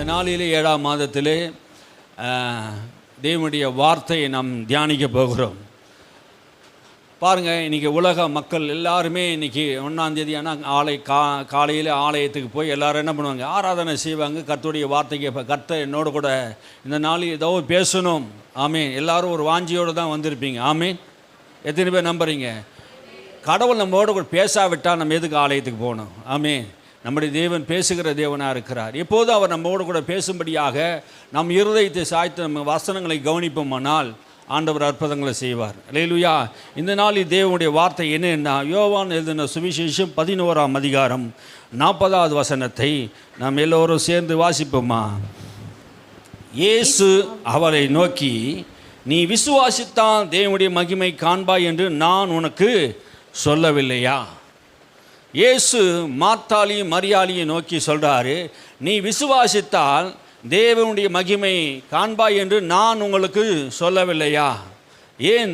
இந்த நாளிலே 7ஆம் மாதத்திலே தேவனுடைய வார்த்தையை நாம் தியானிக்க போகிறோம். பாருங்கள், இன்றைக்கி உலக மக்கள் எல்லாருமே இன்றைக்கி 1ஆம் தேதி ஆனால் காலையில் ஆலயத்துக்கு போய் எல்லோரும் என்ன பண்ணுவாங்க, ஆராதனை செய்வாங்க, கர்த்தருடைய வார்த்தைக்கு கர்த்தர் என்னோட கூட இந்த நாளில் ஏதோ பேசணும். ஆமீன். எல்லோரும் ஒரு வாஞ்சியோடு தான் வந்திருப்பீங்க. ஆமீன். எத்தனை பேர் நம்புறீங்க? கடவுள் நம்மோட கூட பேசாவிட்டால் நம்ம எதுக்கு ஆலயத்துக்கு போகணும்? ஆமீன். நம்முடைய தேவன் பேசுகிற தேவனாக இருக்கிறார். எப்போதும் அவர் நம்மோடு கூட பேசும்படியாக நம் இருதயத்தை சாய்த்து நம்ம வசனங்களை கவனிப்போமானால் ஆண்டவர் அற்புதங்களை செய்வார். அல்லேலூயா. இந்த நாளில் தேவனுடைய வார்த்தை என்னன்னா, யோவான் எழுதின சுவிசேஷம் 11ஆம் அதிகாரம் 40வது வசனத்தை நாம் எல்லோரும் சேர்ந்து வாசிப்போமா? இயேசு அவரை நோக்கி, நீ விசுவாசித்தான் தேவனுடைய மகிமை காண்பாய் என்று நான் உனக்கு சொல்லவில்லையா? இயேசு மார்த்தாளையும் மரியாளையும் நோக்கி சொல்கிறாரு, நீ விசுவாசித்தால் தேவனுடைய மகிமை காண்பாய் என்று நான் உங்களுக்கு சொல்லவில்லையா? ஏன்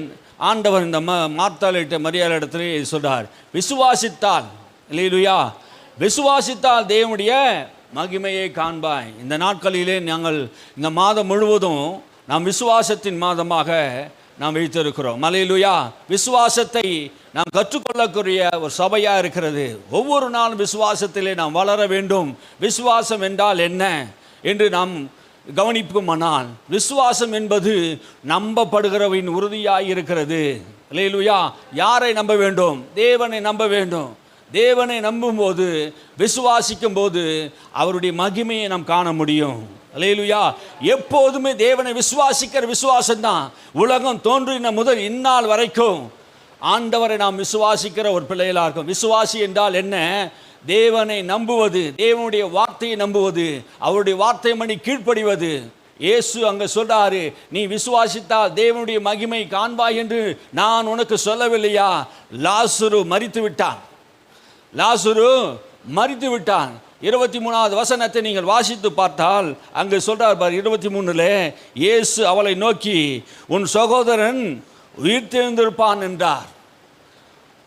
ஆண்டவர் இந்த மார்த்தாளிட்ட மரியாதை இடத்துல சொல்கிறார்? விசுவாசித்தால், இல்லையா, விசுவாசித்தால் தேவனுடைய மகிமையை காண்பாய். இந்த நாட்களிலே நாங்கள் இந்த மாதம் முழுவதும் நாம் விசுவாசத்தின் மாதமாக நாம் வைத்திருக்கிறோம். அல்லேலூயா. விசுவாசத்தை நாம் கற்றுக்கொள்ளக்கூடிய ஒரு சபையாக இருக்கிறது. ஒவ்வொரு நாளும் விசுவாசத்திலே நாம் வளர வேண்டும். விசுவாசம் என்றால் என்ன என்று நாம் கவனிப்போமானால், விசுவாசம் என்பது நம்பப்படுகிறவின் உறுதியாக இருக்கிறது. அல்லேலூயா. யாரை நம்ப வேண்டும்? தேவனை நம்ப வேண்டும். தேவனை நம்பும்போது, விசுவாசிக்கும் போது அவருடைய மகிமையை நாம் காண முடியும். அல்லேலூயா. எப்போதுமே தேவனை விசுவாசிக்கிற விசுவாசம்தான் உலகம் தோன்றின முதல் இந்நாள் வரைக்கும் ஆண்டவரை நாம் விசுவாசிக்கிற ஒரு பிள்ளைகளாக இருக்கும். விசுவாசி என்றால் என்ன? தேவனை நம்புவது, தேவனுடைய வார்த்தையை நம்புவது, அவருடைய வார்த்தை மணி கீழ்ப்படிவது. இயேசு அங்கே சொல்றாரு, நீ விசுவாசித்தால் தேவனுடைய மகிமை காண்பாய் என்று நான் உனக்கு சொல்லவில்லையா? லாசரு மரித்து விட்டான். லாசரு மரித்து விட்டான். 23வது வசனத்தை நீங்கள் வாசித்து பார்த்தால் அங்கு சொல்றார் பார், 23ல் இயேசு அவளை நோக்கி, உன் சகோதரன் உயிர்த்தெழுந்திருப்பான் என்றார்.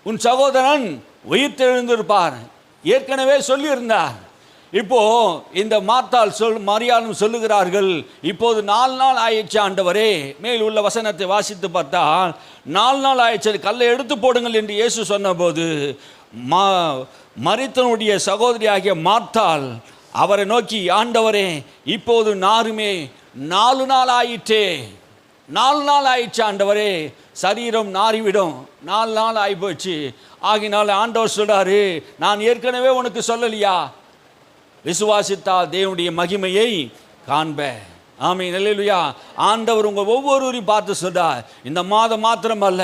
உன் சகோதரன் உயிர்த்தெழுந்திருப்பார் ஏற்கனவே சொல்லியிருந்தார். இப்போ இந்த மார்த்தாள் மரியாளும் சொல்லுகிறார்கள், இப்போது 4 நாள் ஆயிடுச்சு ஆண்டவரே. மேல் உள்ள வசனத்தை வாசித்து பார்த்தால் 4 நாள் ஆயிடுச்சு, கல்லை எடுத்து போடுங்கள் என்று இயேசு சொன்னபோது மரித்தனுடைய சகோதரியாகிய மார்த்தாள் அவரை நோக்கி, ஆண்டவரே, இப்போது நாருமே 4 நாள் ஆயிற்றே. 4 நாள் ஆயிடுச்சு ஆண்டவரே, சரீரம் நாறிவிடும். 4 நாள் ஆகிப்போச்சு. ஆகினால ஆண்டவர் சொல்றாரு, நான் ஏற்கனவே உனக்கு சொல்லலையா? விசுவாசித்தால் தேவனுடைய மகிமையை காண்ப. ஆமீன். அல்லேலூயா. ஆண்டவர் உங்கள் ஒவ்வொருவரையும் பார்த்து சொல்றார், இந்த மாதம் மாத்திரமல்ல,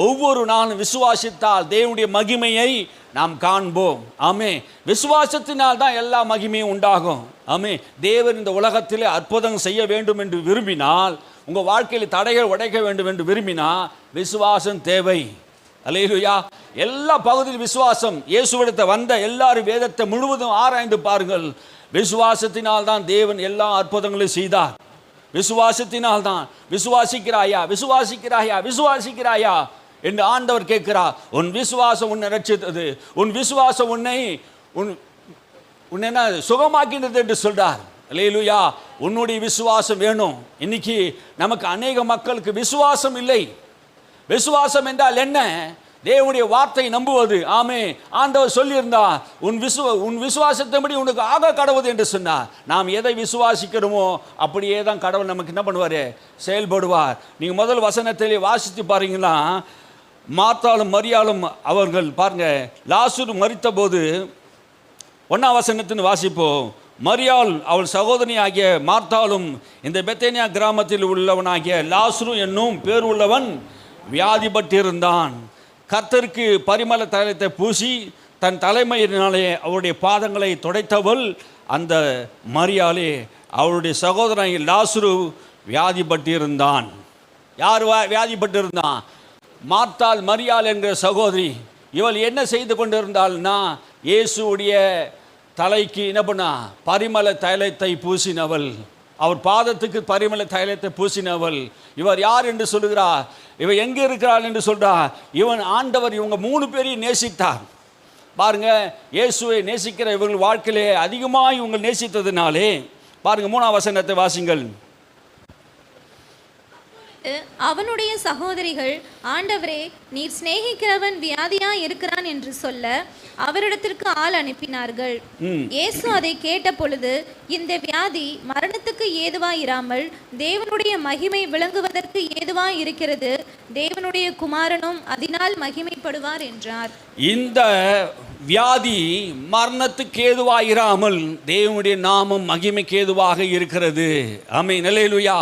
ஒவ்வொரு நாளும் விசுவாசித்தால் தேவனுடைய மகிமையை நாம் காண்போம். ஆமே. விசுவாசத்தினால் தான் எல்லா மகிமையும் உண்டாகும். ஆமே. தேவன் இந்த உலகத்திலே அற்புதம் செய்ய வேண்டும் என்று விரும்பினால், உங்கள் வாழ்க்கையில் தடைகள் உடைக்க வேண்டும் என்று விரும்பினால் விசுவாசம் தேவை. அல்லேலூயா. எல்லா பகுதியில் விசுவாசம். இயேசுவிடத்தை வந்த எல்லாரும் வேதத்தை முழுவதும் ஆராய்ந்து பாருங்கள். விசுவாசத்தினால் தான் தேவன் எல்லா அற்புதங்களையும் செய்தார். விசுவாசத்தினால் தான். விசுவாசிக்கிறாயா? விசுவாசிக்கிறாயா? விசுவாசிக்கிறாயா என்று ஆண்டவர் கேட்கிறார். உன் விசுவாசம் உன்னை ரட்சித்தது, உன் விசுவாசம் உன்னை என்ன சுகமாக்கினது என்று சொல்றார். அல்லேலூயா. உன்னுடைய விசுவாசம் வேணும். இன்னைக்கு நமக்கு அநேக மக்களுக்கு விசுவாசம் இல்லை. விசுவாசம் என்றால் என்ன? தேவனுடைய வார்த்தை நம்புவது. ஆமே. ஆண்டவர் சொல்லியிருந்தா, உன் விசுவாசத்தின்படி உனக்கு ஆக கடவுது என்று சொன்னார். நாம் எதை விசுவாசிக்கிறோமோ அப்படியே தான் கடவுள் நமக்கு என்ன பண்ணுவார்? செயல்படுவார். நீங்கள் முதல் வசனத்திலே வாசித்து பாருங்கன்னா, மார்த்தாளும் மரியாளும் அவர்கள் பாருங்க, லாசரு மரித்த போது 1ஆம் வசனத்தின் வாசிப்போம். மரியாள் அவள் சகோதரி ஆகிய மார்த்தாளும் இந்த பெத்தேனியா கிராமத்தில் உள்ளவனாகிய லாசரு என்னும் பேர் உள்ளவன் வியாதிப்பட்டிருந்தான். கர்த்தருக்கு பரிமள தைலத்தை பூசி தன் தலைமையினாலே அவருடைய பாதங்களை துடைத்தவள் அந்த மரியாளே. அவருடைய சகோதரன் லாசரு வியாதிப்பட்டிருந்தான். யார் வியாதிப்பட்டிருந்தான்? மார்த்தாள் மரியாள் என்கிற சகோதரி. இவள் என்ன செய்து கொண்டிருந்தாள்னா, இயேசுடைய தலைக்கு என்ன பண்ணா? பரிமள தைலத்தை பூசினவள். அவர் பாதத்துக்கு பரிமள தைலத்தை பூசினவள். இவர் யார் என்று சொல்லுகிறார்? இவன் எங்கே இருக்கிறாள் என்று சொல்றார். இவன் ஆண்டவர் இவங்க 3 பேரையும் நேசித்தார். பாருங்க, இயேசுவை நேசிக்கிற இவர்கள் வாழ்க்கையிலே அதிகமாக இவங்க நேசித்ததினாலே பாருங்க 3ஆம் வசனத்தை வாசிங்கள். அவனுடைய சகோதரிகள், ஆண்டவரே, நீர் சிநேகிக்கிறவன் வியாதியா இருக்கிறான் என்று சொல்ல அவரிடத்திற்கு ஆள் அனுப்பினார்கள். இயேசு அதை கேட்ட பொழுது, இந்த வியாதி மரணத்துக்கு ஏதுவாயிராமல் தேவனுடைய மகிமை விளங்குவதற்கு ஏதுவாய் இருக்கிறது, தேவனுடைய குமாரனும் அதனால் மகிமைப்படுவார் என்றார். இந்த வியாதி மரணத்துக்கு ஏதுவாயிராமல் தேவனுடைய நாமம் மகிமைக்கு ஏதுவாக இருக்கிறது. ஆமென், அல்லேலூயா.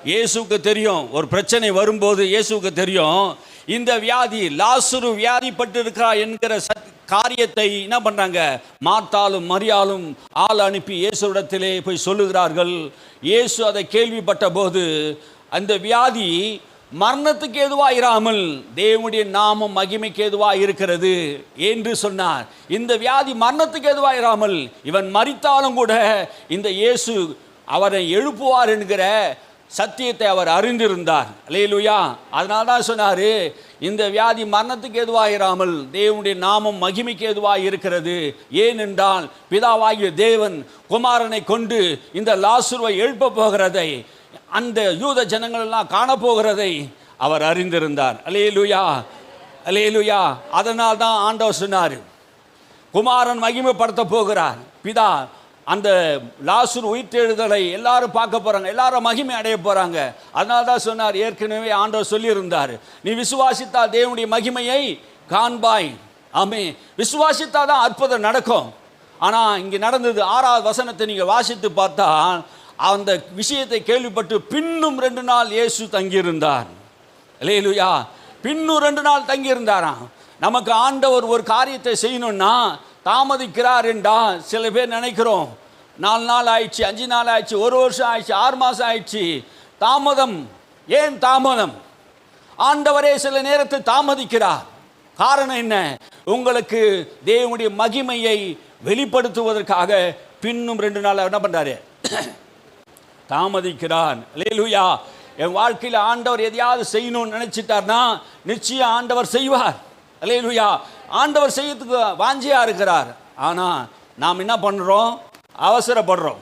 இயேசுவுக்கு தெரியும், ஒரு பிரச்சனை வரும்போது இயேசுவுக்கு தெரியும், இந்த வியாதி லாசரு வியாதிப்பட்டு இருக்கிறார் என்கிற காரியத்தை என்ன பண்றாங்க, மார்த்தாலும் மரியாளும் ஆள் அனுப்பி இயேசுவிடத்திலே போய் சொல்லுகிறார்கள். இயேசு அதை கேள்விப்பட்ட போது, அந்த வியாதி மரணத்துக்கு ஏதுவாயிராமல் தேவனுடைய நாமம் மகிமைக்கு ஏதுவாக இருக்கிறது என்று சொன்னார். இந்த வியாதி மரணத்துக்கு ஏதுவாயிராமல் இவன் மரித்தாலும் கூட இந்த இயேசு அவரை எழுப்புவார் என்கிற சத்தியத்தை அவர் அறிந்திருந்தார். அல்லேலூயா. அதனால தான் சொன்னார், இந்த வியாதி மரணத்துக்கு எதுவாயிராமல் தேவனுடைய நாமம் மகிமைக்கு எதுவாக இருக்கிறது. ஏனென்றால் பிதாவாகிய தேவன் குமாரனை கொண்டு இந்த லாசருவை எழுப்ப போகிறதை, அந்த யூத ஜனங்கள் எல்லாம் காணப்போகிறதை அவர் அறிந்திருந்தார். அல்லேலூயா, அல்லேலூயா. அதனால் தான் ஆண்டவர் சொன்னார், குமாரன் மகிமைப்படுத்த போகிறார். பிதா அந்த லாசரு உயிர்த்தெழுதலை எல்லாரும் பார்க்க போகிறாங்க, எல்லாரும் மகிமை அடைய போகிறாங்க. அதனால தான் சொன்னார், ஏற்கனவே ஆண்டவர் சொல்லியிருந்தார், நீ விசுவாசித்தால் தேவனுடைய மகிமையை காண்பாய். ஆமே, விசுவாசித்தால் தான் அற்புதம் நடக்கும். ஆனால் இங்கே நடந்தது 6ஆவது வசனத்தை நீங்கள் வாசித்து பார்த்தா, அந்த விஷயத்தை கேள்விப்பட்டு பின்னும் 2 நாள் இயேசு தங்கியிருந்தார். அல்லேலூயா. பின்னும் 2 நாள் தங்கியிருந்தாராம். நமக்கு ஆண்டவர் ஒரு காரியத்தை செய்யணும்னா தாமதிக்கிறார் என்றால் சில பேர் நினைக்கிறோம், 4 நாள் ஆயிடுச்சு, 5 நாள் ஆயிடுச்சு, 1 வருஷம் ஆயிடுச்சு, 6 மாதம் ஆயிடுச்சு. தாமதம். ஏன் தாமதம்? ஆண்டவரே சில நேரத்தில் தாமதிக்கிறார். காரணம் என்ன? உங்களுக்கு தேவனுடைய மகிமையை வெளிப்படுத்துவதற்காக பின்னும் 2 நாள் என்ன பண்றாரு, தாமதிக்கிறார். அல்லேலூயா. என் வாழ்க்கையில் ஆண்டவர் எதையாவது செய்யணும்னு நினைச்சிட்டார்னா நிச்சயம் ஆண்டவர் செய்வார். அல்லேலூயா. ஆண்டவர் செய்யறதுக்கு வாஞ்சியா இருக்கிறார். ஆனால் நாம் என்ன பண்ணுறோம்? அவசரப்படுறோம்.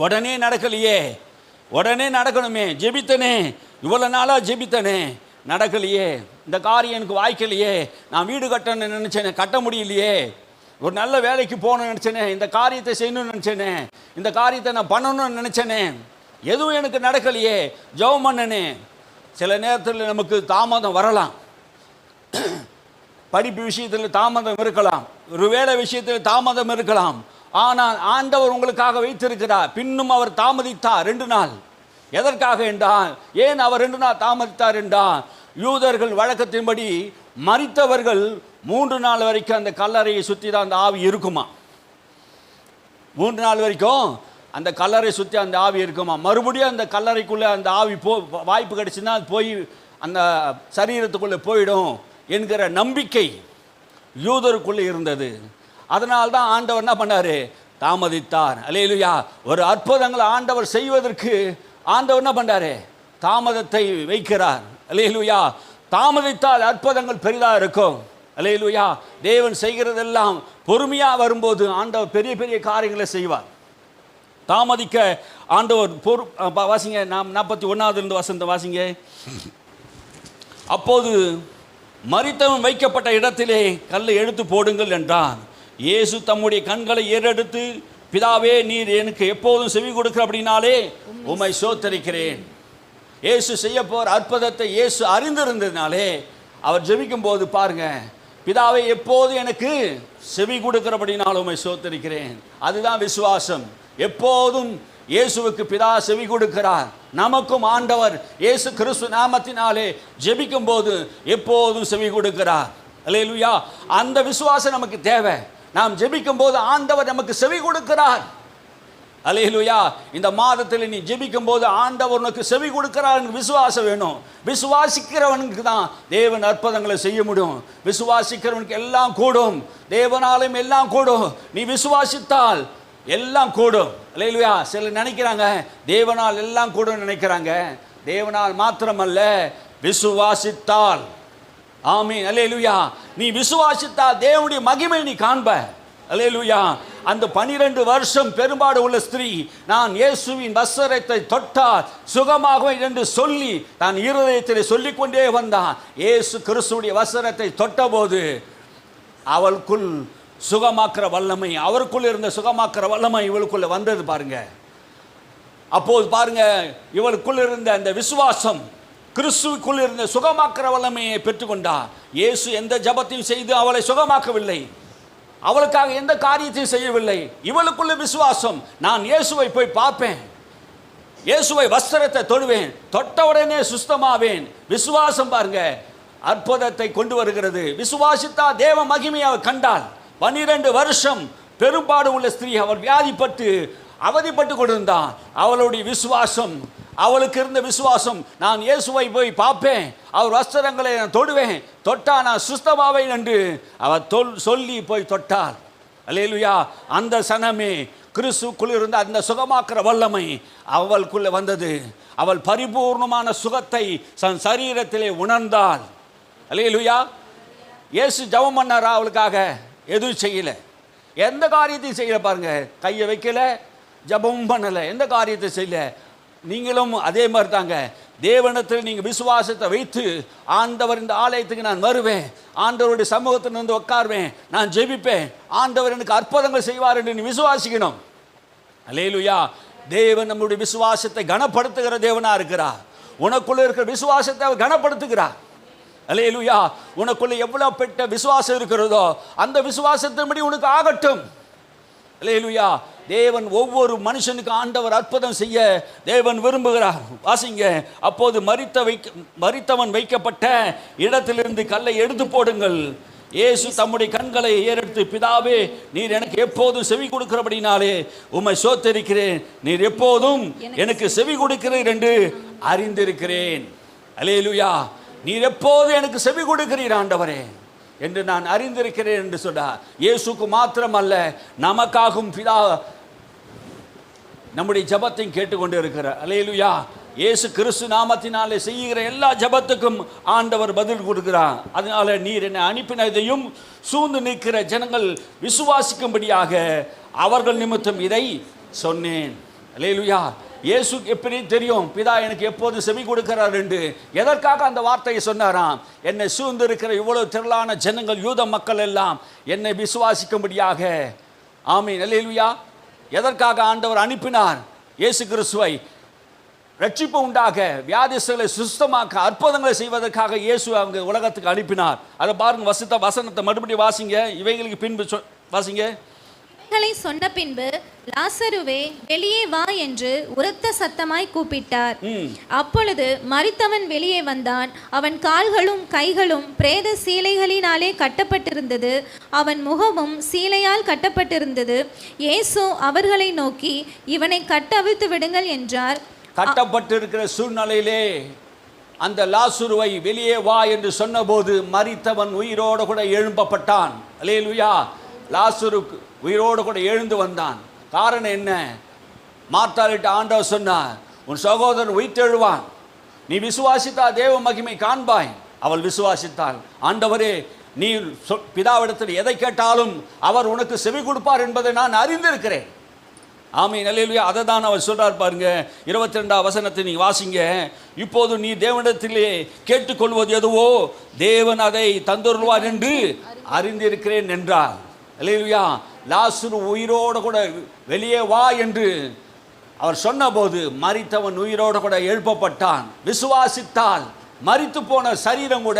உடனே நடக்கலையே, உடனே நடக்கணுமே, ஜெபித்தனே, இவ்வளோ நாளாக ஜெபித்தனே, நடக்கலையே, இந்த காரியம் எனக்கு வாய்க்கலையே, நான் வீடு கட்டணும்னு நினச்சேனே, கட்ட முடியலையே, ஒரு நல்ல வேலைக்கு போகணும்னு நினச்சேனே, இந்த காரியத்தை செய்யணும்னு நினச்சேனே, இந்த காரியத்தை நான் பண்ணணும்னு நினச்சேனே, எதுவும் எனக்கு நடக்கலையே, ஜெபம் பண்ணனே. சில நேரத்தில் நமக்கு தாமதம் வரலாம். படிப்பு விஷயத்தில் தாமதம் இருக்கலாம், ஒரு வேலை விஷயத்தில் தாமதம் இருக்கலாம். ஆனால் ஆண்டவர் உங்களுக்காக வைத்திருக்கிறார். பின்னும் அவர் தாமதித்தார் 2 நாள். எதற்காக என்றால், ஏன் அவர் 2 நாள் தாமதித்தார் என்றால், யூதர்கள் வழக்கத்தின்படி மரித்தவர்கள் 3 நாள் வரைக்கும் அந்த கல்லறையை சுற்றி தான் அந்த ஆவி இருக்குமா. 3 நாள் வரைக்கும் அந்த கல்லறை சுற்றி அந்த ஆவி இருக்குமா. மறுபடியும் அந்த கல்லறைக்குள்ளே அந்த ஆவி வாய்ப்பு கிடைச்சுன்னா அது போய் அந்த சரீரத்துக்குள்ளே போயிடும் என்கிற நம்பிக்கை யூதருக்குள்ளே இருந்தது. அதனால்தான் ஆண்டவர் என்ன பண்ணார்? தாமதித்தார். அல்லேலூயா. ஒரு அற்புதங்களை ஆண்டவர் செய்வதற்கு ஆண்டவர் என்ன பண்ணார்? தாமதத்தை வைக்கிறார். அல்லேலூயா. தாமதித்தால் அற்புதங்கள் பெரிதாக இருக்கும். அல்லேலூயா. தேவன் செய்கிறதெல்லாம் பொறுமையாக வரும்போது ஆண்டவர் பெரிய பெரிய காரியங்களை செய்வார். தாமதிக்க ஆண்டவர் வாசிங்க, 41வது வசனத்தை வாசிங்க. அப்போது மரித்தவன் வைக்கப்பட்ட இடத்திலே கல்லை எடுத்து போடுங்கள் என்றார். இயேசு தம்முடைய கண்களை ஏறெடுத்து, பிதாவே, நீர் எனக்கு எப்போதும் செவி கொடுக்கிற அப்படின்னாலே உம்மை சோத்தரிக்கிறேன். இயேசு செய்ய போகிற அற்புதத்தை இயேசு அறிந்திருந்ததுனாலே அவர் ஜெபிக்கும் போது பாருங்க, பிதாவே எப்போது எனக்கு செவி கொடுக்கிறபடினாலும் உம்மை சோத்தரிக்கிறேன். அதுதான் விசுவாசம். எப்போதும் இயேசுவுக்கு பிதா செவி கொடுக்கிறார். நமக்கும் ஆண்டவர் இயேசு கிறிஸ்து நாமத்தினாலே ஜெபிக்கும் போது எப்போதும் செவி கொடுக்கிறார். அல்லேலூயா. அந்த விசுவாசம் நமக்கு தேவை. நாம் ஜெபிக்கும் போது ஆண்டவர் நமக்கு செவி கொடுக்கிறார். அல்லேலூயா. இந்த மாதத்தில் நீ ஜெபிக்கும் போது ஆண்டவர் உனக்கு செவி கொடுக்கிறார் விசுவாசம் வேணும். விசுவாசிக்கிறவனுக்கு தான் தேவன் அற்புதங்களை செய்ய முடியும். விசுவாசிக்கிறவனுக்கு எல்லாம் கூடும். தேவனாலும் எல்லாம் கூடும். நீ விசுவாசித்தால் எல்லாம் கூடும். அல்லேலூயா. சிலர் நினைக்கிறாங்க தேவனால் எல்லாம் கூடும் நினைக்கிறாங்க. தேவனால் மாத்திரமல்ல, விசுவாசித்தால். ஆமீன். அல்லேலூயா. நீ விசுவாசித்தால் தேவனுடைய மகிமை நீ காண்ப. அல்லேலூயா. அந்த 12 வருஷம் பெரும்பாடு உள்ள ஸ்திரீ நான் இயேசுவின் வஸ்திரத்தை தொட்டால் சுகமாகும் என்று சொல்லி தான் இருதயத்தில் சொல்லிக்கொண்டே வந்தான். இயேசு கிறிஸ்துவுடைய வஸ்திரத்தை தொட்டபோது அவளுக்குள் சுகமாக்குற வல்லமை, அவருக்குள் இருந்த சுகமாக்குற வல்லமை இவளுக்குள்ள வந்தது பாருங்க. அப்போது பாருங்க, இவளுக்குள் இருந்த அந்த விசுவாசம் கிறிஸ்துவுக்குள் இருந்த சுகமாக்குற வல்லமையை பெற்றுக்கொண்டா. இயேசு எந்த ஜபத்தையும் செய்து அவளை சுகமாக்கவில்லை, அவளுக்காக எந்த காரியத்தையும் செய்யவில்லை. இவளுக்குள்ள விசுவாசம், நான் இயேசுவை போய் பார்ப்பேன், இயேசுவை வஸ்திரத்தை தொடுவேன், தொட்ட உடனே சுஸ்தமாவேன். விசுவாசம் பாருங்க அற்புதத்தை கொண்டு வருகிறது. விசுவாசித்தா தேவ மகிமையை அவள் கண்டாள். 12 வருஷம் பெரும்பாடு உள்ள ஸ்திரீ, அவள் வியாதிப்பட்டு அவதிப்பட்டு கொண்டிருந்தான். அவளுடைய விசுவாசம், அவளுக்கு இருந்த விசுவாசம், நான் இயேசுவை போய் பார்ப்பேன், அவர் வஸ்திரங்களை நான் தொடுவேன், தொட்டா நான் சுஸ்தமாவேன் என்று அவள் சொல்லி போய் தொட்டாள். அல்லேலூயா. அந்த சனமே கிறிஸ்துக்குள் இருந்த அந்த சுகமாக்குற வல்லமை அவளுக்குள்ளே வந்தது. அவள் பரிபூர்ணமான சுகத்தை தன் சரீரத்திலே உணர்ந்தாள். அல்லேலூயா. இயேசு ஜெபம் பண்ணாரா அவளுக்காக? எதுவும் செய்யல, எந்த காரியத்தையும் செய்யல பாருங்க. கையை வைக்கல, ஜெபமும் பண்ணலை, எந்த காரியத்தை செய்யல. நீங்களும் அதே மாதிரி தாங்க. தேவனத்தில் நீங்கள் விசுவாசத்தை வைத்து ஆண்டவர் இந்த ஆலயத்துக்கு நான் வருவேன், ஆண்டவருடைய சமூகத்தில் வந்து உட்காருவேன், நான் ஜெபிப்பேன், ஆண்டவர் எனக்கு அற்புதங்கள் செய்வார் என்று நீ விசுவாசிக்கணும். அல்லேலூயா. தேவன் நம்முடைய விசுவாசத்தை கனப்படுத்துகிற தேவனா இருக்கிறார். உனக்குள்ள இருக்கிற விசுவாசத்தை அவர் கனப்படுத்துகிறார். அல்லேலூயா. உனக்குள்ள எவ்வளவு பெற்ற விசுவாசம் இருக்கிறதோ அந்த விசுவாசத்தின்படி உனக்கு ஆகட்டும். அல்லேலூயா. தேவன் ஒவ்வொரு மனுஷனுக்கு ஆண்டவர் அற்புதம் செய்ய தேவன் விரும்புகிறார். வாசிங்க. அப்போது மரித்தவன் வைக்கப்பட்ட இடத்திலிருந்து கல்லை எடுத்து போடுங்கள். இயேசு தம்முடைய கண்களை ஏறெடுத்து, பிதாவே நீர் எனக்கு எப்போதும் செவி கொடுக்கிறபடினாலே உம்மை சோத்தரிக்கிறேன், நீர் எப்போதும் எனக்கு செவி கொடுக்கிறீர் என்று அறிந்திருக்கிறேன். அல்லேலூயா. நீர் எப்போது எனக்கு செவி கொடுக்கிறீர் ஆண்டவரே என்று நான் அறிந்திருக்கிறேன் என்று சொன்னார். இயேசுக்கு மாத்திரம் அல்ல, நமக்காகவும் பிதா நம்முடைய ஜபத்தையும் கேட்டுக்கொண்டு இருக்கிறார். அல்லேலூயா. இயேசு கிறிஸ்து நாமத்தினாலே செய்கிற எல்லா ஜபத்துக்கும் ஆண்டவர் பதில் கொடுக்கிறார். அதனால நீர் என்னை அனுப்பினதையும் சூழ்ந்து நிற்கிற ஜனங்கள் விசுவாசிக்கும்படியாக அவர்கள் நிமித்தம் இதை சொன்னேன். அல்லேலூயா. இயேசு எப்படி தெரியும் பிதா எனக்கு எப்போது செவி கொடுக்கிறார் என்று? எதற்காக அந்த வார்த்தையை சொன்னாராம்? என்னை சூழ்ந்து இருக்கிற இவ்வளவு திரளான ஜனங்கள், யூத மக்கள் எல்லாம் என்னை விசுவாசிக்கும்படியாக. ஆமீன். அல்லேலூயா. எதற்காக ஆண்டவர் அனுப்பினார் இயேசு கிறிஸ்துவை? ரட்சிப்பு உண்டாக, வியாதிஸ்தர்களை சுஸ்தமாக்க, அற்புதங்களை செய்வதற்காக இயேசு அவங்க உலகத்துக்கு அனுப்பினார். அதை பாருங்க, வசனத்தை மறுபடியும் வாசிங்க. இவைகளுக்கு பின்பு வாசிங்க. இவைகளை சொன்ன பின்பு லாசருவே வெளியே வா என்று உரத்த சத்தமாய் கூப்பிட்டார். அப்பொழுது மரித்தவன் வெளியே வந்தான். அவன் கால்களும் கைகளும் பிரேத சீலைகளினாலே கட்டப்பட்டிருந்தது, அவன் முகமும் சீலையால் கட்டப்பட்டிருந்தது. இயேசு அவர்களை நோக்கி, இவனை கட்டவிழ்த்து விடுங்கள் என்றார். கட்டப்பட்டிருக்கிற சூழ்நிலையிலே அந்த லாசருவை வெளியே வா என்று சொன்னபோது மரித்தவன் உயிரோடு கூட எழும்பப்பட்டான். அல்லேலூயா. லாசரு உயிரோடு கூட எழுந்து வந்தான். காரணம் என்ன? மார்த்தாளிட்ட ஆண்டவர் சொன்னார், உன் சகோதரன் உயிர்த்தெழுவான், நீ விசுவாசித்தா தேவ மகிமை காண்பாய். அவள் விசுவாசித்தாள். ஆண்டவரே, நீ பிதாவிடத்தில் எதை கேட்டாலும் அவர் உனக்கு செவி கொடுப்பார் என்பதை நான் அறிந்திருக்கிறேன். ஆமீன். அல்லேலூயா. அதை தான் அவர் சொல்றார் பாருங்க. 22ஆம் வசனத்தை நீ வாசிங்க. இப்போது நீ தேவனிடத்திலே கேட்டுக்கொள்வது எதுவோ தேவன் அதை தந்துருவார் என்று அறிந்திருக்கிறேன் என்றார். அல்லேலூயா. லாசரு உயிரோடு கூட வெளியே வா என்று அவர் சொன்னபோது மரித்தவன் உயிரோடு கூட எழுப்பப்பட்டான். விசுவாசித்தால் மரித்து போன சரீரம் கூட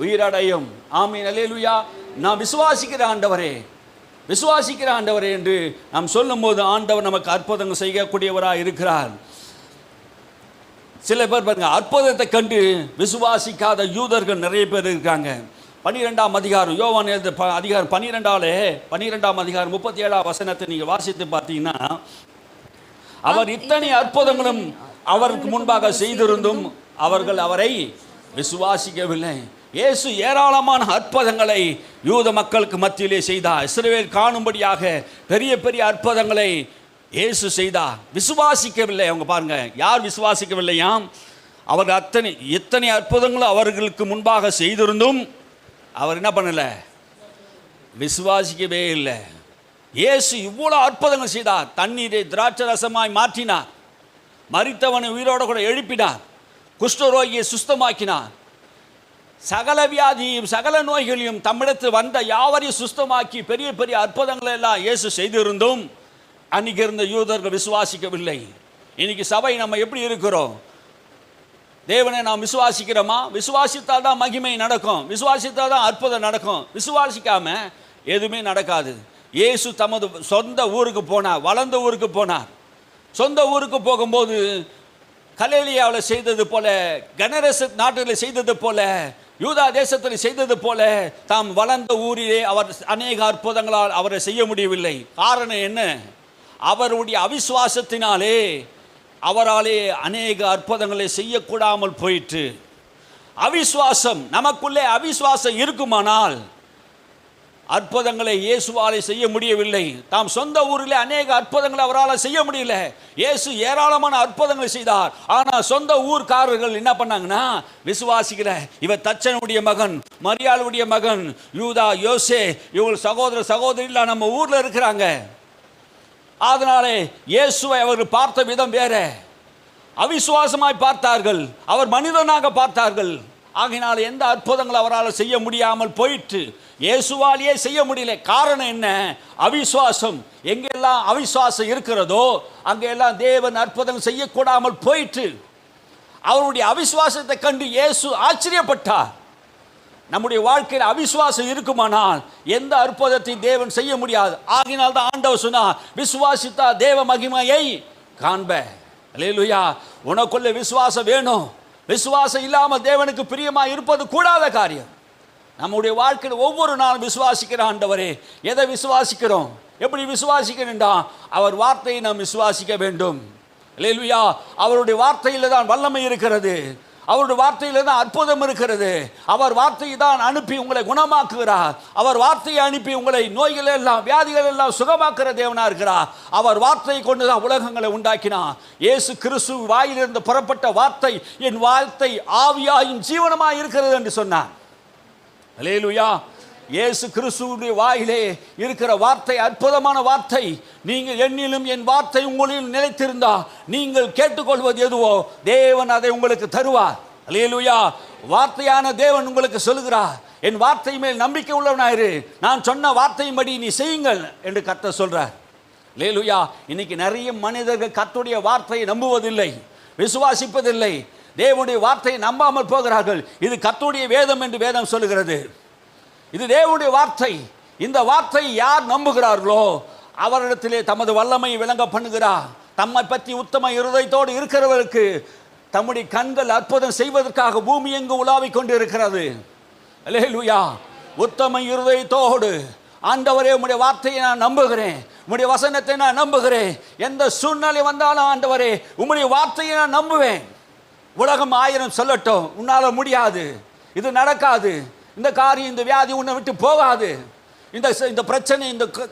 உயிரடையும். ஆமீன். அல்லேலூயா. நான் விசுவாசிக்கிற ஆண்டவரே, விசுவாசிக்கிற ஆண்டவரே என்று நாம் சொல்லும்போது ஆண்டவர் நமக்கு அற்புதங்கள் செய்யக்கூடியவராக இருக்கிறார். சில பேர் பாருங்க, அற்புதத்தை கண்டு விசுவாசிக்காத யூதர்கள் நிறைய பேர் இருக்காங்க. 12ஆம் அதிகாரம், யோவான் அதிகாரம் 12ஆம் அதிகாரம் 37ஆம் வசனத்தை நீங்கள் வாசித்து பார்த்தீங்கன்னா, அவர் இத்தனை அற்புதங்களும் அவருக்கு முன்பாக செய்திருந்தும் அவர்கள் அவரை விசுவாசிக்கவில்லை. இயேசு ஏராளமான அற்புதங்களை யூத மக்களுக்கு மத்தியிலே செய்தார். இஸ்ரவேல் காணும்படியாக பெரிய பெரிய அற்புதங்களை இயேசு செய்தார். விசுவாசிக்கவில்லை. அவங்க பாருங்க, யார் விசுவாசிக்கவில்லையாம்? அவர் எத்தனை அற்புதங்களும் அவர்களுக்கு முன்பாக செய்திருந்தும் அவர் என்ன பண்ணல? விசுவாசிக்கவே இல்லை. இயேசு இவ்வளோ அற்புதங்கள் செய்தார். தண்ணீரை திராட்சை ரசமாய் மாற்றினார், மரித்தவனை உயிரோடு கூட எழுப்பினார், குஷ்டரோகியை சுஸ்தமாக்கினார், சகல வியாதியும் சகல நோய்களையும் தம்மிடத்தில் வந்த யாவரையும் சுஸ்தமாக்கி பெரிய பெரிய அற்புதங்களை எல்லாம் இயேசு செய்திருந்தும் அன்றைக்கி இருந்த யூதர்கள் விசுவாசிக்கவில்லை. இன்னைக்கு சபை நம்ம எப்படி இருக்கிறோம்? தேவனை நாம் விசுவாசிக்கிறோமா? விசுவாசித்தால் தான் மகிமை நடக்கும், விசுவாசித்தால் தான் அற்புதம் நடக்கும். விசுவாசிக்காம எதுவுமே நடக்காது. இயேசு தமது சொந்த ஊருக்கு போனார், வளர்ந்த ஊருக்கு போனார். சொந்த ஊருக்கு போகும்போது கலிலேயாவில் செய்தது போல, கனரச நாட்டில் செய்தது போல, யூதா தேசத்தில் செய்தது போல தாம் வளர்ந்த ஊரிலே அவர் அநேக அற்புதங்களால் அவரை செய்ய முடியவில்லை. காரணம் என்ன? அவருடைய அவிசுவாசத்தினாலே அவராலே அநேக அற்புதங்களை செய்யக்கூடாமல் போயிற்று. அவிசுவாசம், நமக்குள்ளே அவிசுவாசம் இருக்குமானால் அற்புதங்களை இயேசுவாலே செய்ய முடியவில்லை. தாம் சொந்த ஊரில் அநேக அற்புதங்களை அவரால் செய்ய முடியல. இயேசு ஏராளமான அற்புதங்களை செய்தார். ஆனால் சொந்த ஊர்க்காரர்கள் என்ன பண்ணாங்கன்னா, விசுவாசிக்கிற இவர் தச்சனுடைய மகன், மரியாளுடைய மகன், யூதா, யோசே, இவங்க சகோதர சகோதரிலாம் நம்ம ஊரில் இருக்கிறாங்க. அதனாலே இயேசுவை அவர்கள் பார்த்த விதம் வேற, அவிசுவாசமாய் பார்த்தார்கள், அவர் மனிதனாக பார்த்தார்கள். ஆகினால் எந்த அற்புதங்கள் அவரால் செய்ய முடியாமல் போயிற்று. இயேசுவாலேயே செய்ய முடியல. காரணம் என்ன? அவிசுவாசம். எங்கெல்லாம் அவிசுவாசம் இருக்கிறதோ அங்கெல்லாம் தேவன் அற்புதம் செய்யக்கூடாமல் போயிற்று. அவருடைய அவிசுவாசத்தை கண்டு இயேசு ஆச்சரியப்பட்டார். நம்முடைய வாழ்க்கையில் அவிசுவாசம் இருக்குமானால் எந்த அற்புதத்தை தேவன் செய்ய முடியாது. ஆகினால் தான் ஆண்டவர் சொன்னார், விசுவாசித்தா தேவ மகிமையை காண்ப. அல்லேலூயா. உனக்குள்ள விசுவாசம் வேணும். விசுவாசம் இல்லாமல் தேவனுக்கு பிரியமாக இருப்பது கூடாத காரியம். நம்முடைய வாழ்க்கையில் ஒவ்வொரு நாளும் விசுவாசிக்கிற ஆண்டவரே, எதை விசுவாசிக்கிறோம்? எப்படி விசுவாசிக்கிறேன்டா? அவர் வார்த்தையை நாம் விசுவாசிக்க வேண்டும். அல்லேலூயா. அவருடைய வார்த்தையில் தான் வல்லமை இருக்கிறது, அவருடைய வார்த்தையில் தான் அற்புதம் இருக்கிறது. அவர் வார்த்தையை தான் அனுப்பி உங்களை குணமாக்குகிறார். அவர் வார்த்தையை அனுப்பி உங்களை நோய்கள் எல்லாம் வியாதிகள் எல்லாம் சுகமாக்குற தேவனா இருக்கிறார். அவர் வார்த்தையை கொண்டு தான் உலகங்களை உண்டாக்கினார். இயேசு கிறிஸ்து வாயிலிருந்து புறப்பட்ட வார்த்தை என் வார்த்தை ஆவியாயும் ஜீவனமாய் இருக்கிறது என்று சொன்னார். அல்லேலூயா. இயேசு கிறிஸ்துவுடைய வாயிலே இருக்கிற வார்த்தை அற்புதமான வார்த்தை. நீங்கள் என்னிலும் என் வார்த்தை உங்களில் நிலைத்திருந்தா நீங்கள் கேட்டுக்கொள்வது எதுவோ தேவன் அதை உங்களுக்கு தருவார். அல்லேலூயா. வார்த்தையான தேவன் உங்களுக்கு சொல்லுகிறார், என் வார்த்தை மேல் நம்பிக்கை உள்ளவனாயிரு, நான் சொன்ன வார்த்தையின்படி நீ செய்யுங்கள் என்று கர்த்தர் சொல்றார். அல்லேலூயா. இன்னைக்கு நிறைய மனிதர்கள் கர்த்தருடைய வார்த்தையை நம்புவதில்லை, விசுவாசிப்பதில்லை, தேவனுடைய வார்த்தையை நம்பாமல் போகிறார்கள். இது கர்த்தருடைய வேதம் என்று வேதம் சொல்லுகிறது. இது தேவனுடைய வார்த்தை. இந்த வார்த்தை யார் நம்புகிறார்களோ அவரிடத்திலே தமது வல்லமையை விளங்க பண்ணுகிறார். தம்மை பற்றி உத்தம இருதயத்தோடு இருக்கிறவருக்கு தம்முடைய கண்கள் அற்புதம் செய்வதற்காக பூமி எங்கு உலாவிக் கொண்டு இருக்கிறது. அல்லேலூயா. உத்தம இருதயத்தோடு ஆண்டவரே உம்முடைய வார்த்தையை நான் நம்புகிறேன், உம்முடைய வசனத்தை நான் நம்புகிறேன், எந்த சூழ்நிலை வந்தாலும் ஆண்டவரே உம்முடைய வார்த்தையை நான் நம்புவேன். உலகம் 1000 சொல்லட்டும், உன்னால முடியாது, இது நடக்காது, இந்த காரியம் இந்த வியாதி உன்னை விட்டு போகாது, இந்த பிரச்சனை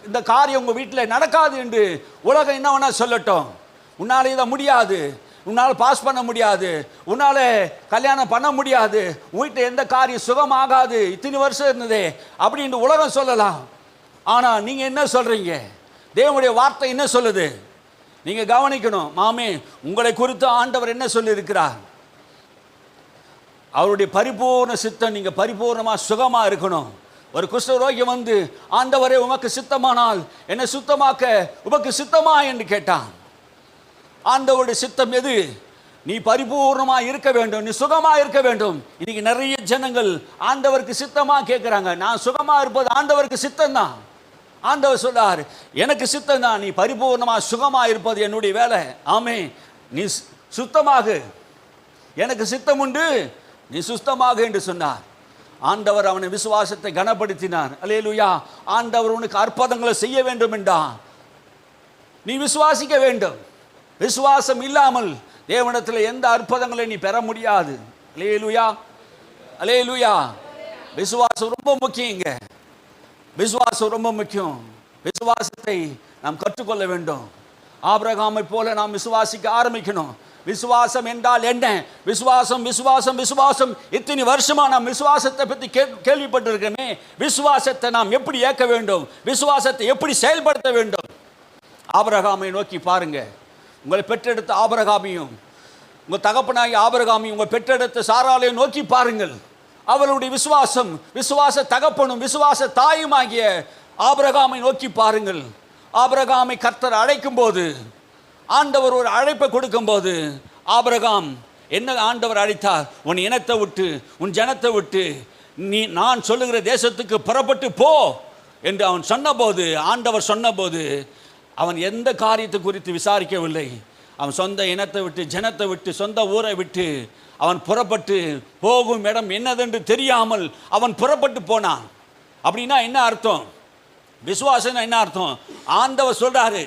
இந்த காரியம் உங்கள் வீட்டில் நடக்காது என்று உலகம் என்ன வேணா சொல்லட்டும், உன்னால் இதை முடியாது, உன்னால் பாஸ் பண்ண முடியாது, உன்னால் கல்யாணம் பண்ண முடியாது, வீட்டில் எந்த காரியம் சுகமாகாது, இத்தனை வருஷம் இருந்ததே அப்படின்னு உலகம் சொல்லலாம். ஆனால் நீங்கள் என்ன சொல்கிறீங்க? தேவனுடைய வார்த்தை என்ன சொல்லுது? நீங்கள் கவனிக்கணும். மாமே, உங்களை குறித்து ஆண்டவர் என்ன சொல்லியிருக்கிறார்? அவருடைய பரிபூர்ண சித்தம் நீங்கள் பரிபூர்ணமாக சுகமாக இருக்கணும். ஒரு குஷ்டரோகி வந்து, ஆண்டவரே உமக்கு சித்தமானால் என்னை சுத்தமாக்க உமக்கு சித்தமா என்று கேட்டான். ஆண்டவருடைய சித்தம் எது? நீ பரிபூர்ணமாக இருக்க வேண்டும், நீ சுகமாக இருக்க வேண்டும். இன்னைக்கு நிறைய ஜனங்கள் ஆண்டவருக்கு சித்தமாக கேட்குறாங்க. நான் சுகமாக இருப்பது ஆண்டவருக்கு சித்தம் தான். ஆண்டவர் சொல்றார், எனக்கு சித்தம் தான், நீ பரிபூர்ணமாக சுகமாக இருப்பது என்னுடைய வேலை. ஆமே, நீ சுத்தமாக, எனக்கு சித்தம் உண்டு, நீ சுத்தமாக என்று சொன்னார். ஆண்டவர் அவனை விசுவாசத்தை கனப்படுத்தினார். அல்லேலூயா. ஆண்டவர் உனக்கு அற்புதங்களை செய்ய வேண்டும் என்றான். நீ விசுவாசிக்க வேண்டும். விசுவாசம் இல்லாமல் தேவனிடத்தில் எந்த அற்புதங்களை நீ பெற முடியாது. அல்லேலூயா, அல்லேலூயா. விசுவாசம் ரொம்ப முக்கியங்க. விசுவாசம் ரொம்ப முக்கியம். விசுவாசத்தை நாம் கற்றுக்கொள்ள வேண்டும். ஆபிரகாமை போல நாம் விசுவாசிக்க ஆரம்பிக்கணும். விசுவாசம் என்றால் என்ன? விசுவாசம் விசுவாசம் விசுவாசம். இத்தனை வருஷமா நாம் விசுவாசத்தை பற்றி கேள்விப்பட்டிருக்கோமே. விசுவாசத்தை நாம் எப்படி ஏற்க வேண்டும்? விசுவாசத்தை எப்படி செயல்படுத்த வேண்டும்? ஆபிரகாமை நோக்கி பாருங்க. உங்களை பெற்றெடுத்த ஆபிரகாமையும் உங்கள் தகப்பனாகி ஆபிரகாமையும் உங்கள் பெற்றெடுத்த சாராளையும் நோக்கி பாருங்கள். அவளுடைய விசுவாசம், விசுவாச தகப்பனும் விசுவாச தாயுமாகிய ஆபிரகாமை நோக்கி பாருங்கள். ஆபிரகாமை கர்த்தர் அழைக்கும் போது, ஆண்டவர் ஒரு அழைப்பை கொடுக்கும்போது, ஆபிரகாம் என்ன ஆண்டவர் அழைத்தார்? உன் இனத்தை விட்டு உன் ஜனத்தை விட்டு நான் சொல்லுகிற தேசத்துக்கு புறப்பட்டு போ என்று அவன் சொன்னபோது, ஆண்டவர் சொன்னபோது அவன் எந்த காரியத்தை குறித்து விசாரிக்கவில்லை. அவன் சொந்த இனத்தை விட்டு ஜனத்தை விட்டு சொந்த ஊரை விட்டு அவன் புறப்பட்டு போகும் இடம் என்னதென்று தெரியாமல் அவன் புறப்பட்டு போனான். அப்படின்னா என்ன அர்த்தம்? விசுவாசம் என்ன அர்த்தம்? ஆண்டவர் சொல்றாரு,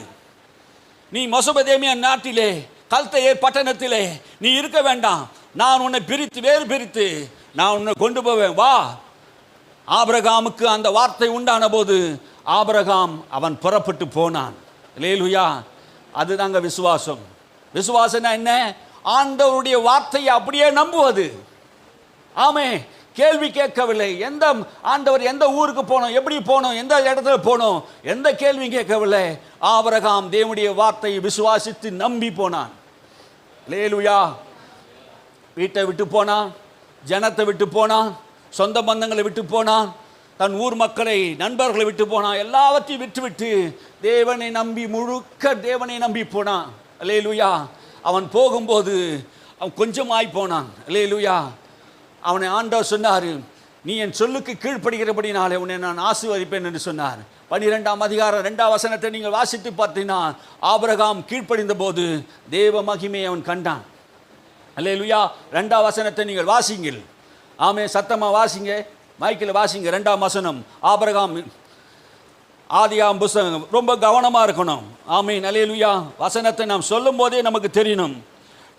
நீ மெசொப்பொத்தேமியா நாட்டிலே கல்தேயர் பட்டணத்திலே நீ இருக்க வேண்டாம், நான் உன்னை பிரித்து வேறு பிரித்து நான் உன்னை கொண்டு போவேன், வா. ஆபிரகாமுக்கு அந்த வார்த்தை உண்டான போது ஆபிரகாம் அவன் புறப்பட்டு போனான். அல்லேலூயா. அதுதாங்க விசுவாசம். விசுவாசம்னா என்ன? ஆண்டவருடைய வார்த்தையை அப்படியே நம்புவது. ஆமே, கேள்வி கேட்கவில்லை. எந்த ஆண்டவர் எந்த ஊருக்கு போனோம், எப்படி போனோம், எந்த இடத்துல போனோம், எந்த கேள்வி கேட்கவில்லை. ஆபிரகாம் தேவனுடைய வார்த்தையை விசுவாசித்து நம்பி போனான். அல்லேலூயா. வீட்டை விட்டு போனான், ஜனத்தை விட்டு போனான், சொந்த பந்தங்களை விட்டு போனான், தன் ஊர் மக்களை நண்பர்களை விட்டு போனான். எல்லாவற்றையும் விட்டுவிட்டு தேவனை நம்பி, முழுக்க தேவனை நம்பி போனான். அல்லேலூயா. அவன் போகும்போது அவன் கொஞ்சமாய் போனான். அல்லேலூயா. அவனை ஆண்டவர் சொன்னார், நீ என் சொல்லுக்கு கீழ்ப்படுகிறபடினாலே உன்னை நான் ஆசீர்வதிப்பேன் என்று சொன்னார். 12ஆம் அதிகாரம் 2ஆம் வசனத்தை நீங்கள் வாசித்து பார்த்தீங்கன்னா, ஆபிரகாம் கீழ்ப்படிந்த போது தேவ மகிமையை அவன் கண்டான். அல்லேலூயா. 2ஆம் வசனத்தை நீங்கள் வாசிங்கள். ஆமே, சத்தமாக வாசிங்க, மைக்கில் வாசிங்க. 2ஆம் வசனம். ஆபிரகாம் ஆதியாம் புஸ்தகம் ரொம்ப கவனமாக இருக்கணும். ஆமீன். அல்லேலூயா. வசனத்தை நாம் சொல்லும் போதே நமக்கு தெரியணும்.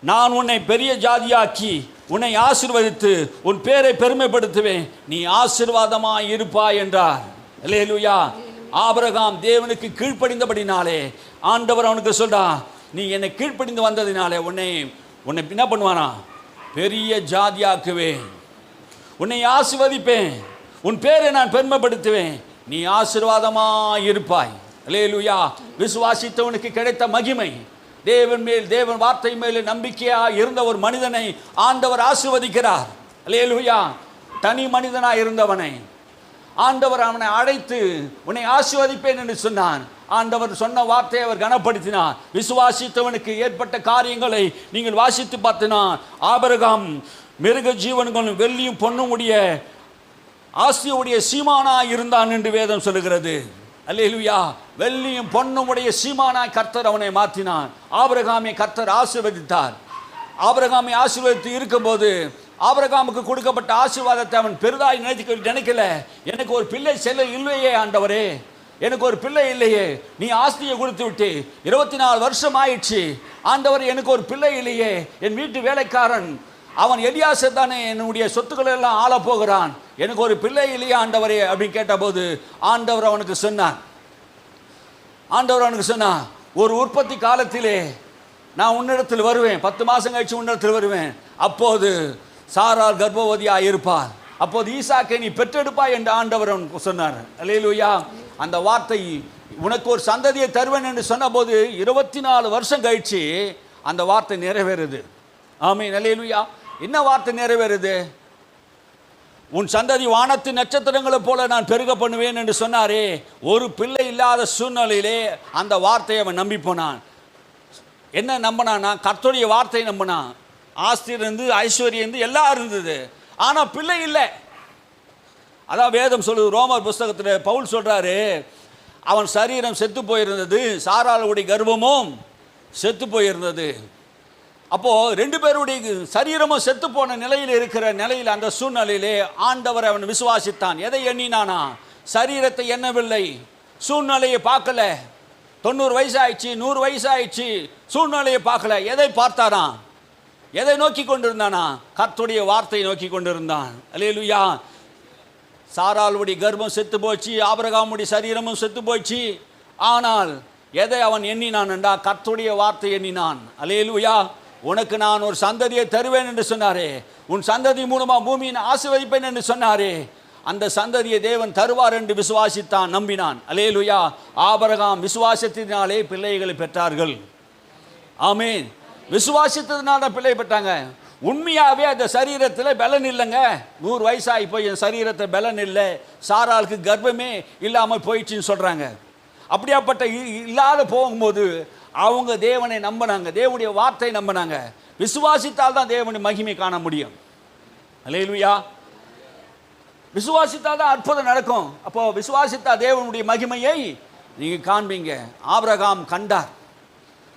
நான் உன்னை பெரிய ஜாதியாக்கி உன்னை ஆசீர்வதித்து உன் பேரை பெருமைப்படுத்துவேன், நீ ஆசீர்வாதமாய் இருப்பாய் என்றார். அல்லேலூயா. ஆபிரகாம் தேவனுக்கு கீழ்ப்படிந்தபடினாலே ஆண்டவர் அவனுக்கு சொல்றா, நீ என்னை கீழ்ப்படிந்து வந்ததினாலே உன்னை என்ன பண்ணுவானா? பெரிய ஜாதியாக்குவேன், உன்னை ஆசீர்வதிப்பேன், உன் பேரை நான் பெருமைப்படுத்துவேன், நீ ஆசீர்வாதமாய் இருப்பாய். அல்லேலூயா. விசுவாசித்தவனுக்கு கிடைத்த மகிமை. தேவன் மேல், தேவன் வார்த்தை மேல் நம்பிக்கையாக இருந்த ஒரு மனிதனை ஆண்டவர் ஆசீர்வதிக்கிறார். அல்லேலூயா. தனி மனிதனாக இருந்தவனை ஆண்டவர் அவனை அழைத்து உன்னை ஆசீர்வதிப்பேன் என்று சொன்னான். ஆண்டவர் சொன்ன வார்த்தையை அவர் கனப்படுத்தினார். விசுவாசித்தவனுக்கு ஏற்பட்ட காரியங்களை நீங்கள் வாசித்து பார்த்தினார். ஆபிரகாம் மிருக ஜீவன்களும் வெள்ளியும் பொன்னும் உடைய ஆஸ்தியுடைய சீமானாய் இருந்தான் என்று வேதம் சொல்லுகிறது. அல்லேலூயா. வெள்ளியும் பொன்னும் உடைய சீமானாய் கர்த்தர் அவனை மாற்றினான். ஆபிரகாமை கர்த்தர் ஆசீர்வதித்தார். ஆபிரகாமை ஆசீர்வதித்து இருக்கும்போது ஆபிரகாமுக்கு கொடுக்கப்பட்ட ஆசீர்வாதத்தை அவன் பெரிதாய் நினைக்கல. எனக்கு ஒரு பிள்ளை செல்ல இல்லையே ஆண்டவரே, எனக்கு ஒரு பிள்ளை இல்லையே, நீ ஆஸ்தியை கொடுத்து விட்டு 24 வருஷம் ஆயிடுச்சு ஆண்டவர், எனக்கு ஒரு பிள்ளை இல்லையே, என் வீட்டு வேலைக்காரன் அவன் எலியாசர் தானே என்னுடைய சொத்துக்களை எல்லாம் ஆள போகிறான், எனக்கு ஒரு பிள்ளை இல்லையா ஆண்டவரே அப்படின்னு கேட்டபோது ஆண்டவர் அவனுக்கு சொன்னார், ஒரு உற்பத்தி காலத்திலே நான் உன்னிடத்தில் வருவேன், 10 மாதம் கழிச்சு உன்னிடத்தில் வருவேன், அப்போது சாராள் கர்ப்பவதியாக இருப்பார், அப்போது ஈசாக்கை நீ பெற்றெடுப்பாய் என்று ஆண்டவர் அவனுக்கு சொன்னார். அல்லேலூயா. அந்த வார்த்தை உனக்கு ஒரு சந்ததியை தருவேன் என்று சொன்னபோது 24 வருஷம் கழிச்சு அந்த வார்த்தை நிறைவேறுது. ஆமென். அல்லேலூயா. என்ன வார்த்தை நிறைவேறுது? உன் சந்ததி வானத்து நட்சத்திரங்களை போல நான் பெருக பண்ணுவேன் என்று சொன்னாரே. ஒரு பிள்ளை இல்லாத சூழ்நிலையிலே அந்த வார்த்தையை அவன் நம்பி போனான். என்ன நம்பினான்? கர்த்தருடைய வார்த்தையை நம்பினான். ஆஸ்தி இருந்து, ஐஸ்வர்யம் இருந்து, எல்லாம் இருந்தது, ஆனால் பிள்ளை இல்லை. அதான் வேதம் சொல்லுது. ரோமர் புஸ்தகத்தில் பவுல் சொல்றாரு, அவன் சரீரம் செத்து போயிருந்தது, சாராளுடைய கர்ப்பமும் செத்து போயிருந்தது. அப்போது 2 பேருடைய சரீரமும் செத்து போன நிலையில் இருக்கிற நிலையில், அந்த சூழ்நிலையிலே ஆண்டவர் அவன் விசுவாசித்தான். எதை எண்ணினானா? சரீரத்தை எண்ணவில்லை, சூழ்நிலையை பார்க்கல. 90 வயசு ஆயிடுச்சு, 100 வயசு ஆயிடுச்சு, சூழ்நிலையை பார்க்கல. எதை பார்த்தானா? எதை நோக்கி கொண்டிருந்தானா? கர்த்தருடைய வார்த்தையை நோக்கி கொண்டிருந்தான். அல்லேலூயா. சாராளுடைய கர்ப்பம் செத்து போச்சு, ஆபிரகாமுடைய சரீரமும் செத்து போச்சு. ஆனால் எதை அவன் எண்ணினான் என்றா? கர்த்தருடைய வார்த்தை எண்ணினான். அல்லேலூயா. உனக்கு நான் ஒரு சந்ததியை தருவேன் என்று சொன்னாரே, உன் சந்ததி மூலமா பூமியை ஆசீர்வதிப்பேன் என்று சொன்னாரே, அந்த சந்ததியை தேவன் தருவார் என்று விசுவாசித்தான், நம்பினான். அல்லேலூயா. ஆபிரகாம் விசுவாசத்தினாலே பிள்ளைகளை பெற்றார்கள். ஆமென். விசுவாசித்ததுனால பிள்ளை பெற்றாங்க. உண்மையாகவே அந்த சரீரத்தில் பலன் இல்லைங்க. 100 வயசாகி போய் என் சரீரத்தில் பலன் இல்லை, சாராளுக்கு கர்ப்பமே இல்லாமல் போயிடுச்சுன்னு சொல்கிறாங்க. அப்படியாப்பட்ட இல்லாத போகும்போது அவங்க தேவனை நம்பினாங்க, தேவனுடைய வார்த்தை நம்பினாங்க. விசுவாசித்தால் தான் தேவனுடைய மகிமை காண முடியும். அல்லேலூயா. விசுவாசித்தால் தான் அற்புதம் நடக்கும். அப்போ விசுவாசித்தா தேவனுடைய மகிமையை நீங்கள் காண்பீங்க. ஆபிரகாம் கண்டார்.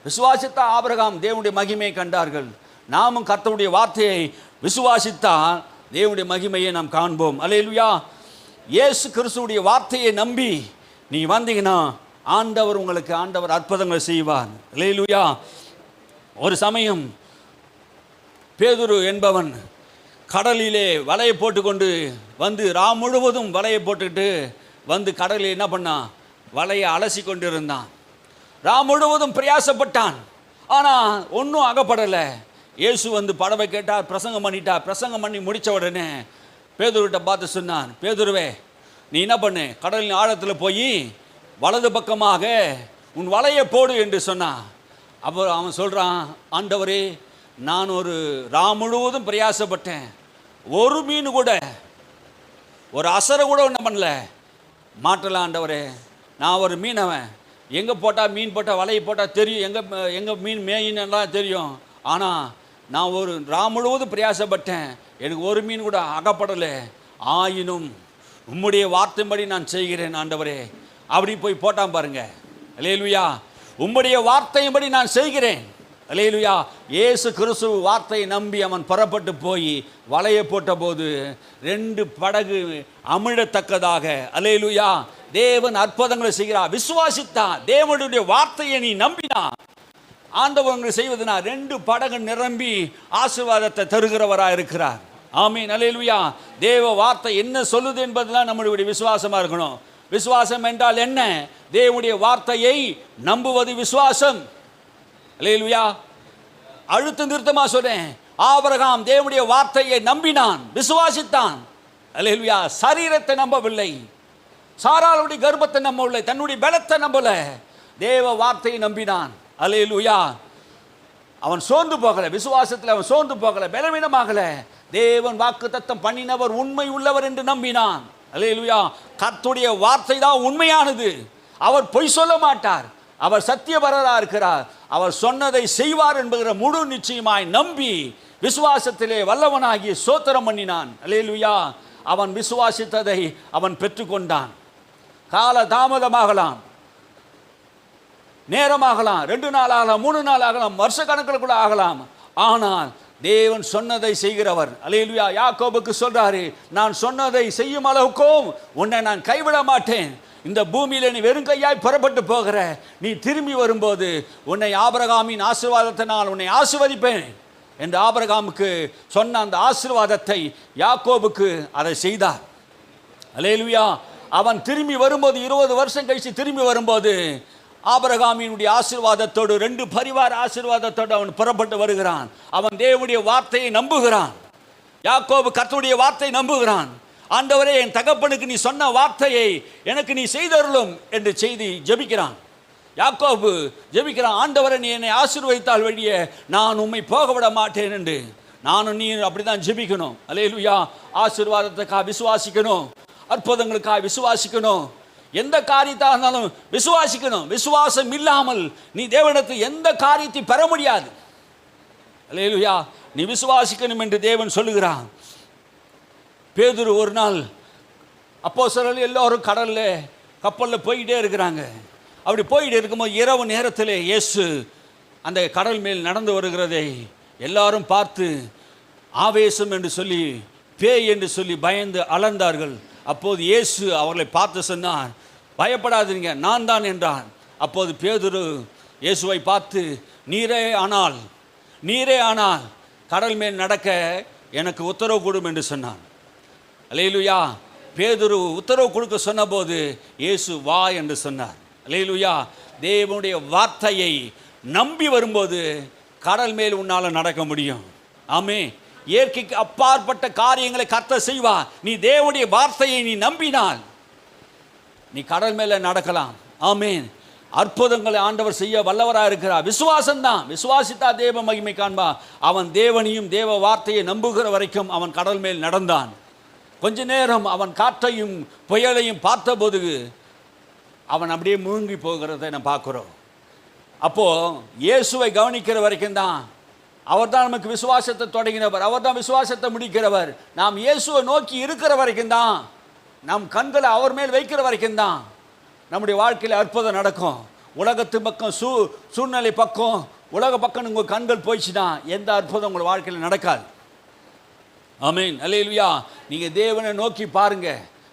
விசுவாசித்தா ஆபிரகாம் தேவனுடைய மகிமையை கண்டார்கள். நாமும் கர்த்தருடைய வார்த்தையை விசுவாசித்தால் தேவனுடைய மகிமையை நாம் காண்போம். அல்லேலூயா. இயேசு கிறிஸ்துவுடைய வார்த்தையை நம்பி நீ வந்தீங்கன்னா ஆண்டவர் அற்புதங்களை செய்வார். அல்லேலூயா. ஒரு சமயம் பேதுரு என்பவன் கடலிலே வலையை போட்டுக்கொண்டு வந்து முழுவதும் வலையை போட்டுக்கிட்டு வந்து கடலில் என்ன பண்ணான், வலையை அலசி கொண்டு இருந்தான். முழுவதும் பிரயாசப்பட்டான், ஆனால் ஒன்றும் அகப்படலை. இயேசு வந்து படவை கேட்டார், பிரசங்கம் பண்ணிட்டார். பிரசங்கம் பண்ணி முடித்த உடனே பேதுருவிட்ட பார்த்து சொன்னான், பேதுருவே நீ என்ன பண்ணு, கடலின் ஆழத்தில் போய் வலது பக்கமாக உன் வலையை போடு என்று சொன்னான். அப்போ அவன் சொல்கிறான், ஆண்டவரே நான் ஒரு முழுவதும் பிரயாசப்பட்டேன், ஒரு மீன் கூட, ஒரு அசரை கூட ஒன்றும் பண்ணல, மாட்டலாம் ஆண்டவரே. நான் ஒரு மீனவன், எங்கே போட்டால் மீன் போட்டால் வலையை போட்டால் தெரியும், எங்கே மீன் மேயின்னுலாம் தெரியும். ஆனால் நான் ஒரு முழுவதும் பிரயாசப்பட்டேன், எனக்கு ஒரு மீன் கூட அகப்படலை. ஆயினும் உம்முடைய வார்த்தைப்படி நான் செய்கிறேன் ஆண்டவரே. அப்படி போய் போட்டான் பாருங்க. அல்லேலூயா. உம்முடைய வார்த்தையின்படி நான் செய்கிறேன். அல்லேலூயா. இயேசு கிறிஸ்து வார்த்தையை நம்பி அவன் புறப்பட்டு போய் வலையை போட்ட போது 2 படகு அமிழத்தக்கதாக, அல்லேலூயா, தேவன் அற்புதங்களை செய்கிறார். விசுவாசித்தா தேவனுடைய வார்த்தையை நீ நம்பினா ஆண்டவர்கள் செய்வதுனா 2 படகு நிரம்பி ஆசீர்வாதத்தை தருகிறவராக இருக்கிறார். ஆமீன். அல்லேலூயா. தேவ வார்த்தை என்ன சொல்லுது என்பதுதான் நம்மளுடைய விசுவாசமாக இருக்கணும். விசுவாசம் என்றால் என்ன? தேவனுடைய வார்த்தையை நம்புவது விசுவாசம். அல்லேலூயா. அழுத்த நிறுத்தமாக சொல்றேன், ஆபிரகாம் தேவனுடைய வார்த்தையை நம்பினான், விசுவாசித்தான். அல்லேலூயா. சரீரத்தை நம்பவில்லை, சாராளுடைய கர்ப்பத்தை நம்பவில்லை, தன்னுடைய பலத்தை நம்பல, தேவ வார்த்தையை நம்பினான். அல்லேலூயா. அவன் சோர்ந்து போகல, விசுவாசத்தில் அவன் சோர்ந்து போகல, பலவீனமாகல. தேவன் வாக்குத்தத்தம் பண்ணினவர் உண்மை உள்ளவர் என்று நம்பினான். அல்லேலூயா. கர்த்தருடைய வார்த்தை தான் உண்மையானது. அவர் பொய் சொல்ல மாட்டார், அவர் சத்தியபரராக இருக்கிறார். அவர் சொன்னதை செய்வார் என்கிற முழு நிச்சயமாய் நம்பி விசுவாசத்திலே வல்லவனாகி ஸ்தோத்திரம் பண்ணினான். அல்லேலூயா. அவன் விசுவாசித்ததை அவன் பெற்றுக்கொண்டான். கால தாமதமாகலாம், நேரமாகலாம், 2 நாள் ஆகலாம், 3 நாள் ஆகலாம், வருஷ கணக்கில் கூட ஆகலாம். ஆனால் தேவன் சொன்னதை செய்கிறவர். அல்லேலூயா. யாக்கோபுக்கு சொல்றாரு, நான் சொன்னதை செய்யும் அளவுக்கும் உன்னை நான் கைவிட மாட்டேன். இந்த பூமியில் நீ வெறும் கையாய் புறப்பட்டு போகிற, நீ திரும்பி வரும்போது உன்னை ஆபிரகாமின் ஆசீர்வாதத்தினால் உன்னை ஆசீர்வதிப்பேன் என்று ஆபிரகாமுக்கு சொன்ன அந்த ஆசீர்வாதத்தை யாக்கோபுக்கு அதை செய்தார். அல்லேலூயா. அவன் திரும்பி வரும்போது 20 வருஷம் கழிச்சு திரும்பி வரும்போது ஆபிரகாமினுடைய ஆசீர்வாதத்தோடு 2 பரிவார ஆசீர்வாதத்தோடு அவன் புறப்பட்டு வருகிறான். அவன் தேவனுடைய வார்த்தையை நம்புகிறான். யாக்கோபு கர்த்தருடைய வார்த்தையை நம்புகிறான். ஆண்டவரே, என் தகப்பனுக்கு நீ சொன்ன வார்த்தையை எனக்கு நீ செய்தருளும் என்று செய்தி ஜெபிக்கிறான். யாக்கோபு ஜெபிக்கிறான், ஆண்டவரே நீ என்னை ஆசீர்வதித்தால் வழிய நான் உம்மை போக விட மாட்டேன் என்று. நானும் நீ அப்படிதான் ஜெபிக்கணும். அல்லேலூயா. ஆசீர்வாதத்துக்காக விசுவாசிக்கணும், அற்புதங்களுக்காக விசுவாசிக்கணும், எந்த காரியத்தாக இருந்தாலும் விசுவாசிக்கணும். விசுவாசம் இல்லாமல் நீ தேவனிடத்தில் எந்த காரியத்தை பெற முடியாது. அல்லேலூயா. நீ விசுவாசிக்கணும் என்று தேவன் சொல்லுகிறான். பேதுரு ஒரு நாள் அப்போஸ்தலர்கள் எல்லாரும் கடலில் கப்பலில் போயிட்டே இருக்கிறாங்க. அப்படி போயிட்டு இருக்கும்போது இரவு நேரத்தில் இயேசு அந்த கடல் மேல் நடந்து வருகிறதை எல்லாரும் பார்த்து ஆவேசம் என்று சொல்லி, பேய் என்று சொல்லி பயந்து அலர்ந்தார்கள். அப்போது இயேசு அவர்களை பார்த்து சொன்னார், பயப்படாதீங்க, நான் தான் என்றான். அப்போது பேதுரு இயேசுவை பார்த்து, நீரே ஆனால் கடல் மேல் நடக்க எனக்கு உத்தரவு கொடும் என்று சொன்னான். அல்லேலூயா. பேதுரு உத்தரவு கொடுக்க சொன்னபோது இயேசு வா என்று சொன்னார். அல்லேலூயா. தேவனுடைய வார்த்தையை நம்பி வரும்போது கடல் மேல் உன்னால் நடக்க முடியும். ஆமே, இயற்கைக்கு அப்பாற்பட்ட காரியங்களை கர்த்தர் செய்வா. நீ தேவனுடைய வார்த்தையை நீ நம்பினால் நீ கடல் மேலே நடக்கலாம். ஆமேன். அற்புதங்களை ஆண்டவர் செய்ய வல்லவராக இருக்கிறார். விசுவாசம்தான். விசுவாசித்தா தேவ மகிமை காண்பா. அவன் தேவனையும் தேவ வார்த்தையை நம்புகிற வரைக்கும் அவன் கடல் மேல் நடந்தான். கொஞ்ச நேரம் அவன் காற்றையும் புயலையும் பார்த்தபோது அவன் அப்படியே மூழ்கி போகிறதை நம்ம பார்க்குறோம். அப்போது இயேசுவை கவனிக்கிற வரைக்கும் தான். அவர் தான் நமக்கு விசுவாசத்தை தொடங்கினவர், அவர் தான் விசுவாசத்தை முடிக்கிறவர். நாம் இயேசுவை நோக்கி இருக்கிற வரைக்கும் தான், நம் கண்களை அவர் மேல் வைக்கிற வரைக்கும் தான் நம்முடைய வாழ்க்கையில் அற்புதம் நடக்கும். உலகத்து பக்கம் சூழ்நிலை பக்கம் உலக பக்கம் உங்கள் கண்கள் போயிடுச்சுன்னா எந்த அற்புதம் உங்கள் வாழ்க்கையில் நடக்காது. ஆமீன். அல்லேலூயா. நீங்கள் தேவனை நோக்கி பாருங்க.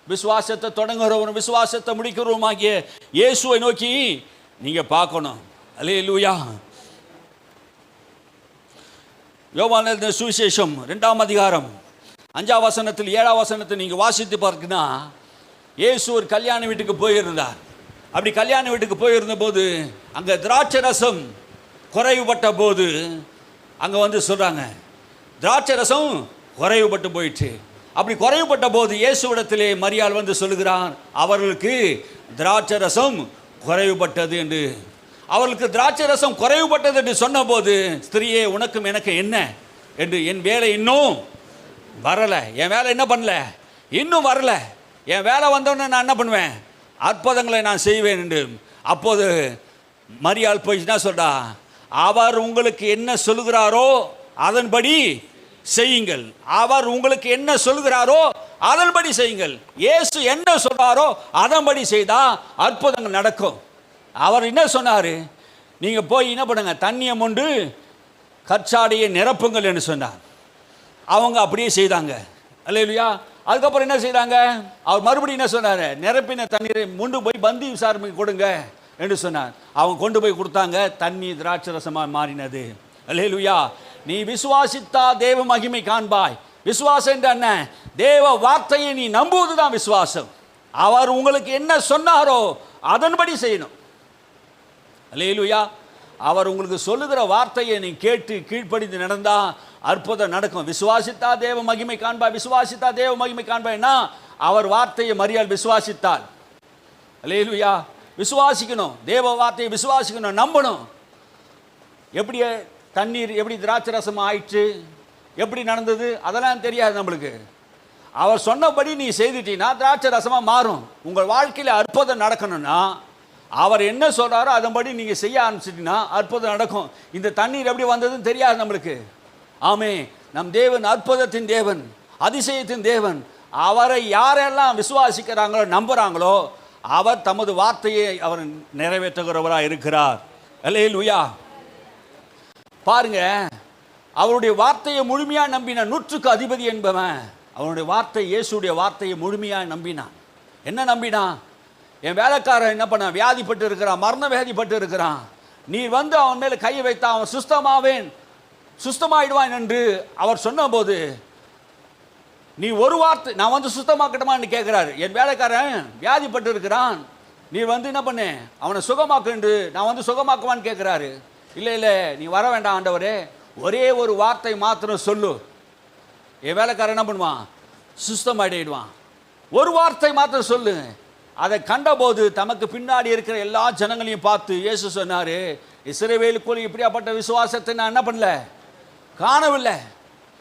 விசுவாசத்தை தொடங்குறவரும் விசுவாசத்தை முடிக்கிறவருமாகிய இயேசுவை நோக்கி நீங்கள் பார்க்கணும். அல்லேலூயா. யோவான் எழுதின சுவிசேஷம் 2ஆம் அதிகாரம் 5ஆம் வசனத்தில் 7ஆம் வசனத்தை நீங்கள் வாசித்து பார்க்கணும்னா, இயேசு ஒரு கல்யாண வீட்டுக்கு போயிருந்தார். அப்படி கல்யாண வீட்டுக்கு போயிருந்த போது அங்கே திராட்சை ரசம் குறைவுபட்ட போது அங்கே வந்து சொல்கிறாங்க, திராட்சை ரசம் குறைவுபட்டு போயிடுச்சு. அப்படி குறைவுபட்ட போது இயேசுவிடத்திலே மரியாள் வந்து சொல்லுகிறார், அவர்களுக்கு திராட்சை ரசம் குறைவுபட்டது என்று. அவர்களுக்கு திராட்சை ரசம் குறைவுபட்டது என்று சொன்னபோது, ஸ்திரியே உனக்கும் எனக்கு என்ன என்று, என் வேலை இன்னும் வரலை, என் வேலை என்ன பண்ணல, இன்னும் வரலை, என் வேலை வந்தோடனே நான் என்ன பண்ணுவேன், அற்புதங்களை நான் செய்வேன் என்று. அப்போது மரியாள் போய் என்ன சொல்றா, அவர் உங்களுக்கு என்ன சொல்லுகிறாரோ அதன்படி செய்யுங்கள். அவர் உங்களுக்கு என்ன சொல்லுகிறாரோ அதன்படி செய்யுங்கள். இயேசு என்ன சொல்றாரோ அதன்படி செய்தா அற்புதங்கள் நடக்கும். அவர் என்ன சொன்னார், நீங்கள் போய் என்ன பண்ணுங்க, தண்ணியை மொண்டு கற்சாடியை நிரப்புங்கள் என்று சொன்னார். அவங்க அப்படியே செய்தாங்க. அல்லேலூயா. அதுக்கப்புறம் என்ன செய்தாங்க, அவர் மறுபடியும் என்ன சொன்னார், நிரப்பின தண்ணீரை முண்டு போய் பந்தி விசாரணைக்கு கொடுங்க என்று சொன்னார். அவங்க கொண்டு போய் கொடுத்தாங்க, தண்ணி திராட்சை ரசமாக மாறினது. அல்லேலூயா. நீ விசுவாசித்தா தேவ மகிமை காண்பாய். விசுவாசம் என்ற என்ன, தேவ வார்த்தையை நீ நம்புவது தான் விசுவாசம். அவர் உங்களுக்கு என்ன சொன்னாரோ அதன்படி செய்யணும். அல்லேலூயா. அவர் உங்களுக்கு சொல்லுகிற வார்த்தையை நீ கேட்டு கீழ்ப்படிந்து நடந்தா அற்புதம் நடக்கும். விசுவாசித்தா தேவ மகிமை காண்பாய். விசுவாசித்தா தேவ மகிமை காண்பாய்னா அவர் வார்த்தையை மரியாள் விசுவாசித்தாள். அல்லேலூயா. விசுவாசிக்கணும், தேவ வார்த்தையை விசுவாசிக்கணும், நம்பணும். எப்படி தண்ணீர் எப்படி திராட்சை ரசம் ஆயிடுச்சு, எப்படி நடந்தது அதெல்லாம் தெரியாது நம்மளுக்கு. அவர் சொன்னபடி நீ செய்துட்டீங்கன்னா திராட்சை ரசமாக மாறும். உங்கள் வாழ்க்கையில் அற்புதம் நடக்கணும்னா அவர் என்ன சொல்கிறாரோ அதன்படி நீங்கள் செய்ய ஆரம்பிச்சிட்டிங்கன்னா அற்புதம் நடக்கும். இந்த தண்ணீர் எப்படி வந்ததுன்னு தெரியாது நம்மளுக்கு. ஆமே, நம் தேவன் அற்புதத்தின் தேவன், அதிசயத்தின் தேவன். அவரை யாரெல்லாம் விசுவாசிக்கிறாங்களோ நம்புகிறாங்களோ அவர் தமது வார்த்தையை அவர் நிறைவேற்றுகிறவராக இருக்கிறார். அல்லேலூயா. பாருங்க, அவருடைய வார்த்தையை முழுமையாக நம்பினான். 100க்கு அதிபதி என்பவன் அவனுடைய வார்த்தை, இயேசுடைய வார்த்தையை முழுமையாக நம்பினான். என்ன நம்பினான், என் வேலைக்காரன் என்ன பண்ண, வியாதிப்பட்டு இருக்கிறான், மரண வியாதிப்பட்டு இருக்கிறான், நீ வந்து அவன் மேலே கை வைத்தா அவன் சுஸ்தமாயிடுவான் என்று அவர் சொன்னபோது, நீ ஒரு வார்த்தை, நான் வந்து சுத்தமாக்கட்டுமான்னு கேட்குறாரு. என் வேலைக்காரன் வியாதிப்பட்டு இருக்கிறான், நீ வந்து என்ன பண்ணு அவனை சுகமாக்குன்று, நான் வந்து சுகமாக்குவான்னு கேட்குறாரு. இல்லை நீ வர வேண்டாம் ஆண்டவரே, ஒரே ஒரு வார்த்தை மாத்திரம் சொல்லு, என் வேலைக்காரன் என்ன பண்ணுவான், சுஸ்தமாயிடுவான். ஒரு வார்த்தை மாத்திரம் சொல்லு. அதை கண்டபோது தமக்கு பின்னாடி இருக்கிற எல்லா ஜனங்களையும் பார்த்து இயேசு சொன்னார், இஸ்ரவேலுக்குள் இப்படியாப்பட்ட விசுவாசத்தை நான் என்ன பண்ணல, காணவில்லை.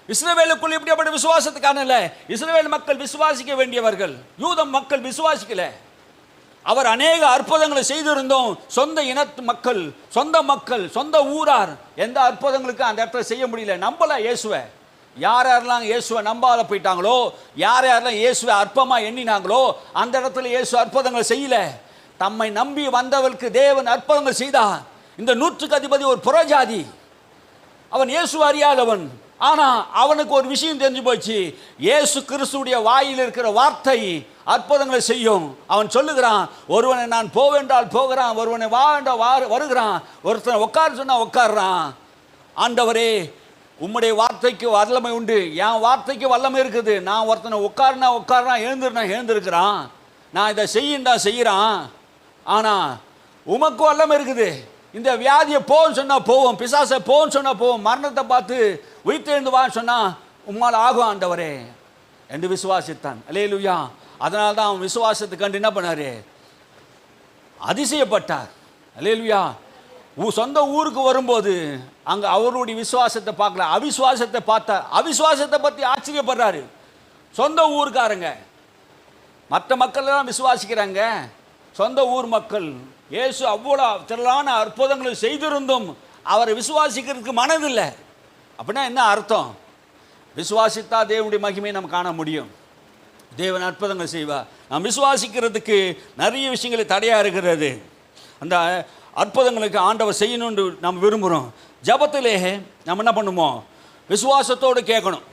இஸ்ரவேலுக்குள் இப்படியாப்பட்ட விசுவாசத்தை காணல. இஸ்ரவேல் மக்கள் விசுவாசிக்க வேண்டியவர்கள், யூதம் மக்கள் விசுவாசிக்கல. அவர் அநேக அற்புதங்களை செய்திருந்தோம். சொந்த இனத்து மக்கள், சொந்த ஊரார் எந்த அற்புதங்களுக்கு அந்த இடத்துல செய்ய முடியல, நம்பல இயேசுவை. யாரெல்லாம் இயேசுவை நம்பாத போயிட்டாங்களோ, யாரெல்லாம் இயேசுவை அற்பமாக எண்ணினாங்களோ அந்த இடத்துல இயேசு அற்புதங்கள் செய்யல. தம்மை நம்பி வந்தவர்களுக்கு தேவன் அற்புதங்கள் செய்தார். இந்த 100க்கு அதிபதி ஒரு புறஜாதி, அவன் இயேசு அறியாதவன். ஆனால் அவனுக்கு ஒரு விஷயம் தெரிஞ்சு போச்சு, இயேசு கிறிஸ்துடைய வாயில் இருக்கிற வார்த்தை அற்புதங்களை செய்யும். அவன் சொல்லுகிறான், ஒருவனை நான் போவென்றால் போகிறான், ஒருவனை வா என்றால் வருகிறான், ஒருத்தனை உட்கார சொன்னால் உட்கார்றான். ஆண்டவரே, உம்முடைய வார்த்தைக்கு வல்லமை உண்டு, என் வார்த்தைக்கு வல்லமை இருக்குது. நான் ஒருத்தனை உட்கார்றான், எழுந்திருக்கிறான், நான் இதை செய்யண்டா செய்கிறான். ஆனால் உமக்கு வல்லமை இருக்குது, இந்த வியாதியை போன்னு சொன்னால் போவோம், பிசாசை போன்னு சொன்னால் போவோம், மரணத்தை பார்த்து உயிர்த்தெழுந்து வான்னு சொன்னால் உம்மால் ஆகும் ஆண்டவரே என்று விசுவாசித்தான். அல்லேலூயா. அதனால தான் அவன் விசுவாசத்தை கண்டு என்ன பண்ணாரு? அதிசயப்பட்டார். அல்லேலூயா. சொந்த ஊருக்கு வரும்போது அங்கே அவருடைய விசுவாசத்தை பார்க்கல, அவிசுவாசத்தை பார்த்தார். அவிசுவாசத்தை பற்றி ஆச்சரியப்படுறாரு. சொந்த ஊருக்காரங்க, மற்ற மக்கள் எல்லாம் விசுவாசிக்கிறாங்க, சொந்த ஊர் மக்கள் இயேசு அவ்வளோ திரளான அற்புதங்களை செய்திருந்தும் அவரை விசுவாசிக்கிறதுக்கு மனதில்லை. அப்படின்னா என்ன அர்த்தம்? விசுவாசித்தா தேவனுடைய மகிமையை நம்ம காண முடியும். தேவன் அற்புதங்கள் செய்வார். நாம் விசுவாசிக்கிறதுக்கு நிறைய விஷயங்களை தடையாக இருக்கிறது. அந்த அற்புதங்களுக்கு ஆண்டவர் செய்யணும்னு நம்ம விரும்புகிறோம். ஜபத்திலே நம்ம என்ன பண்ணுவோம்? விசுவாசத்தோடு கேட்கணும்.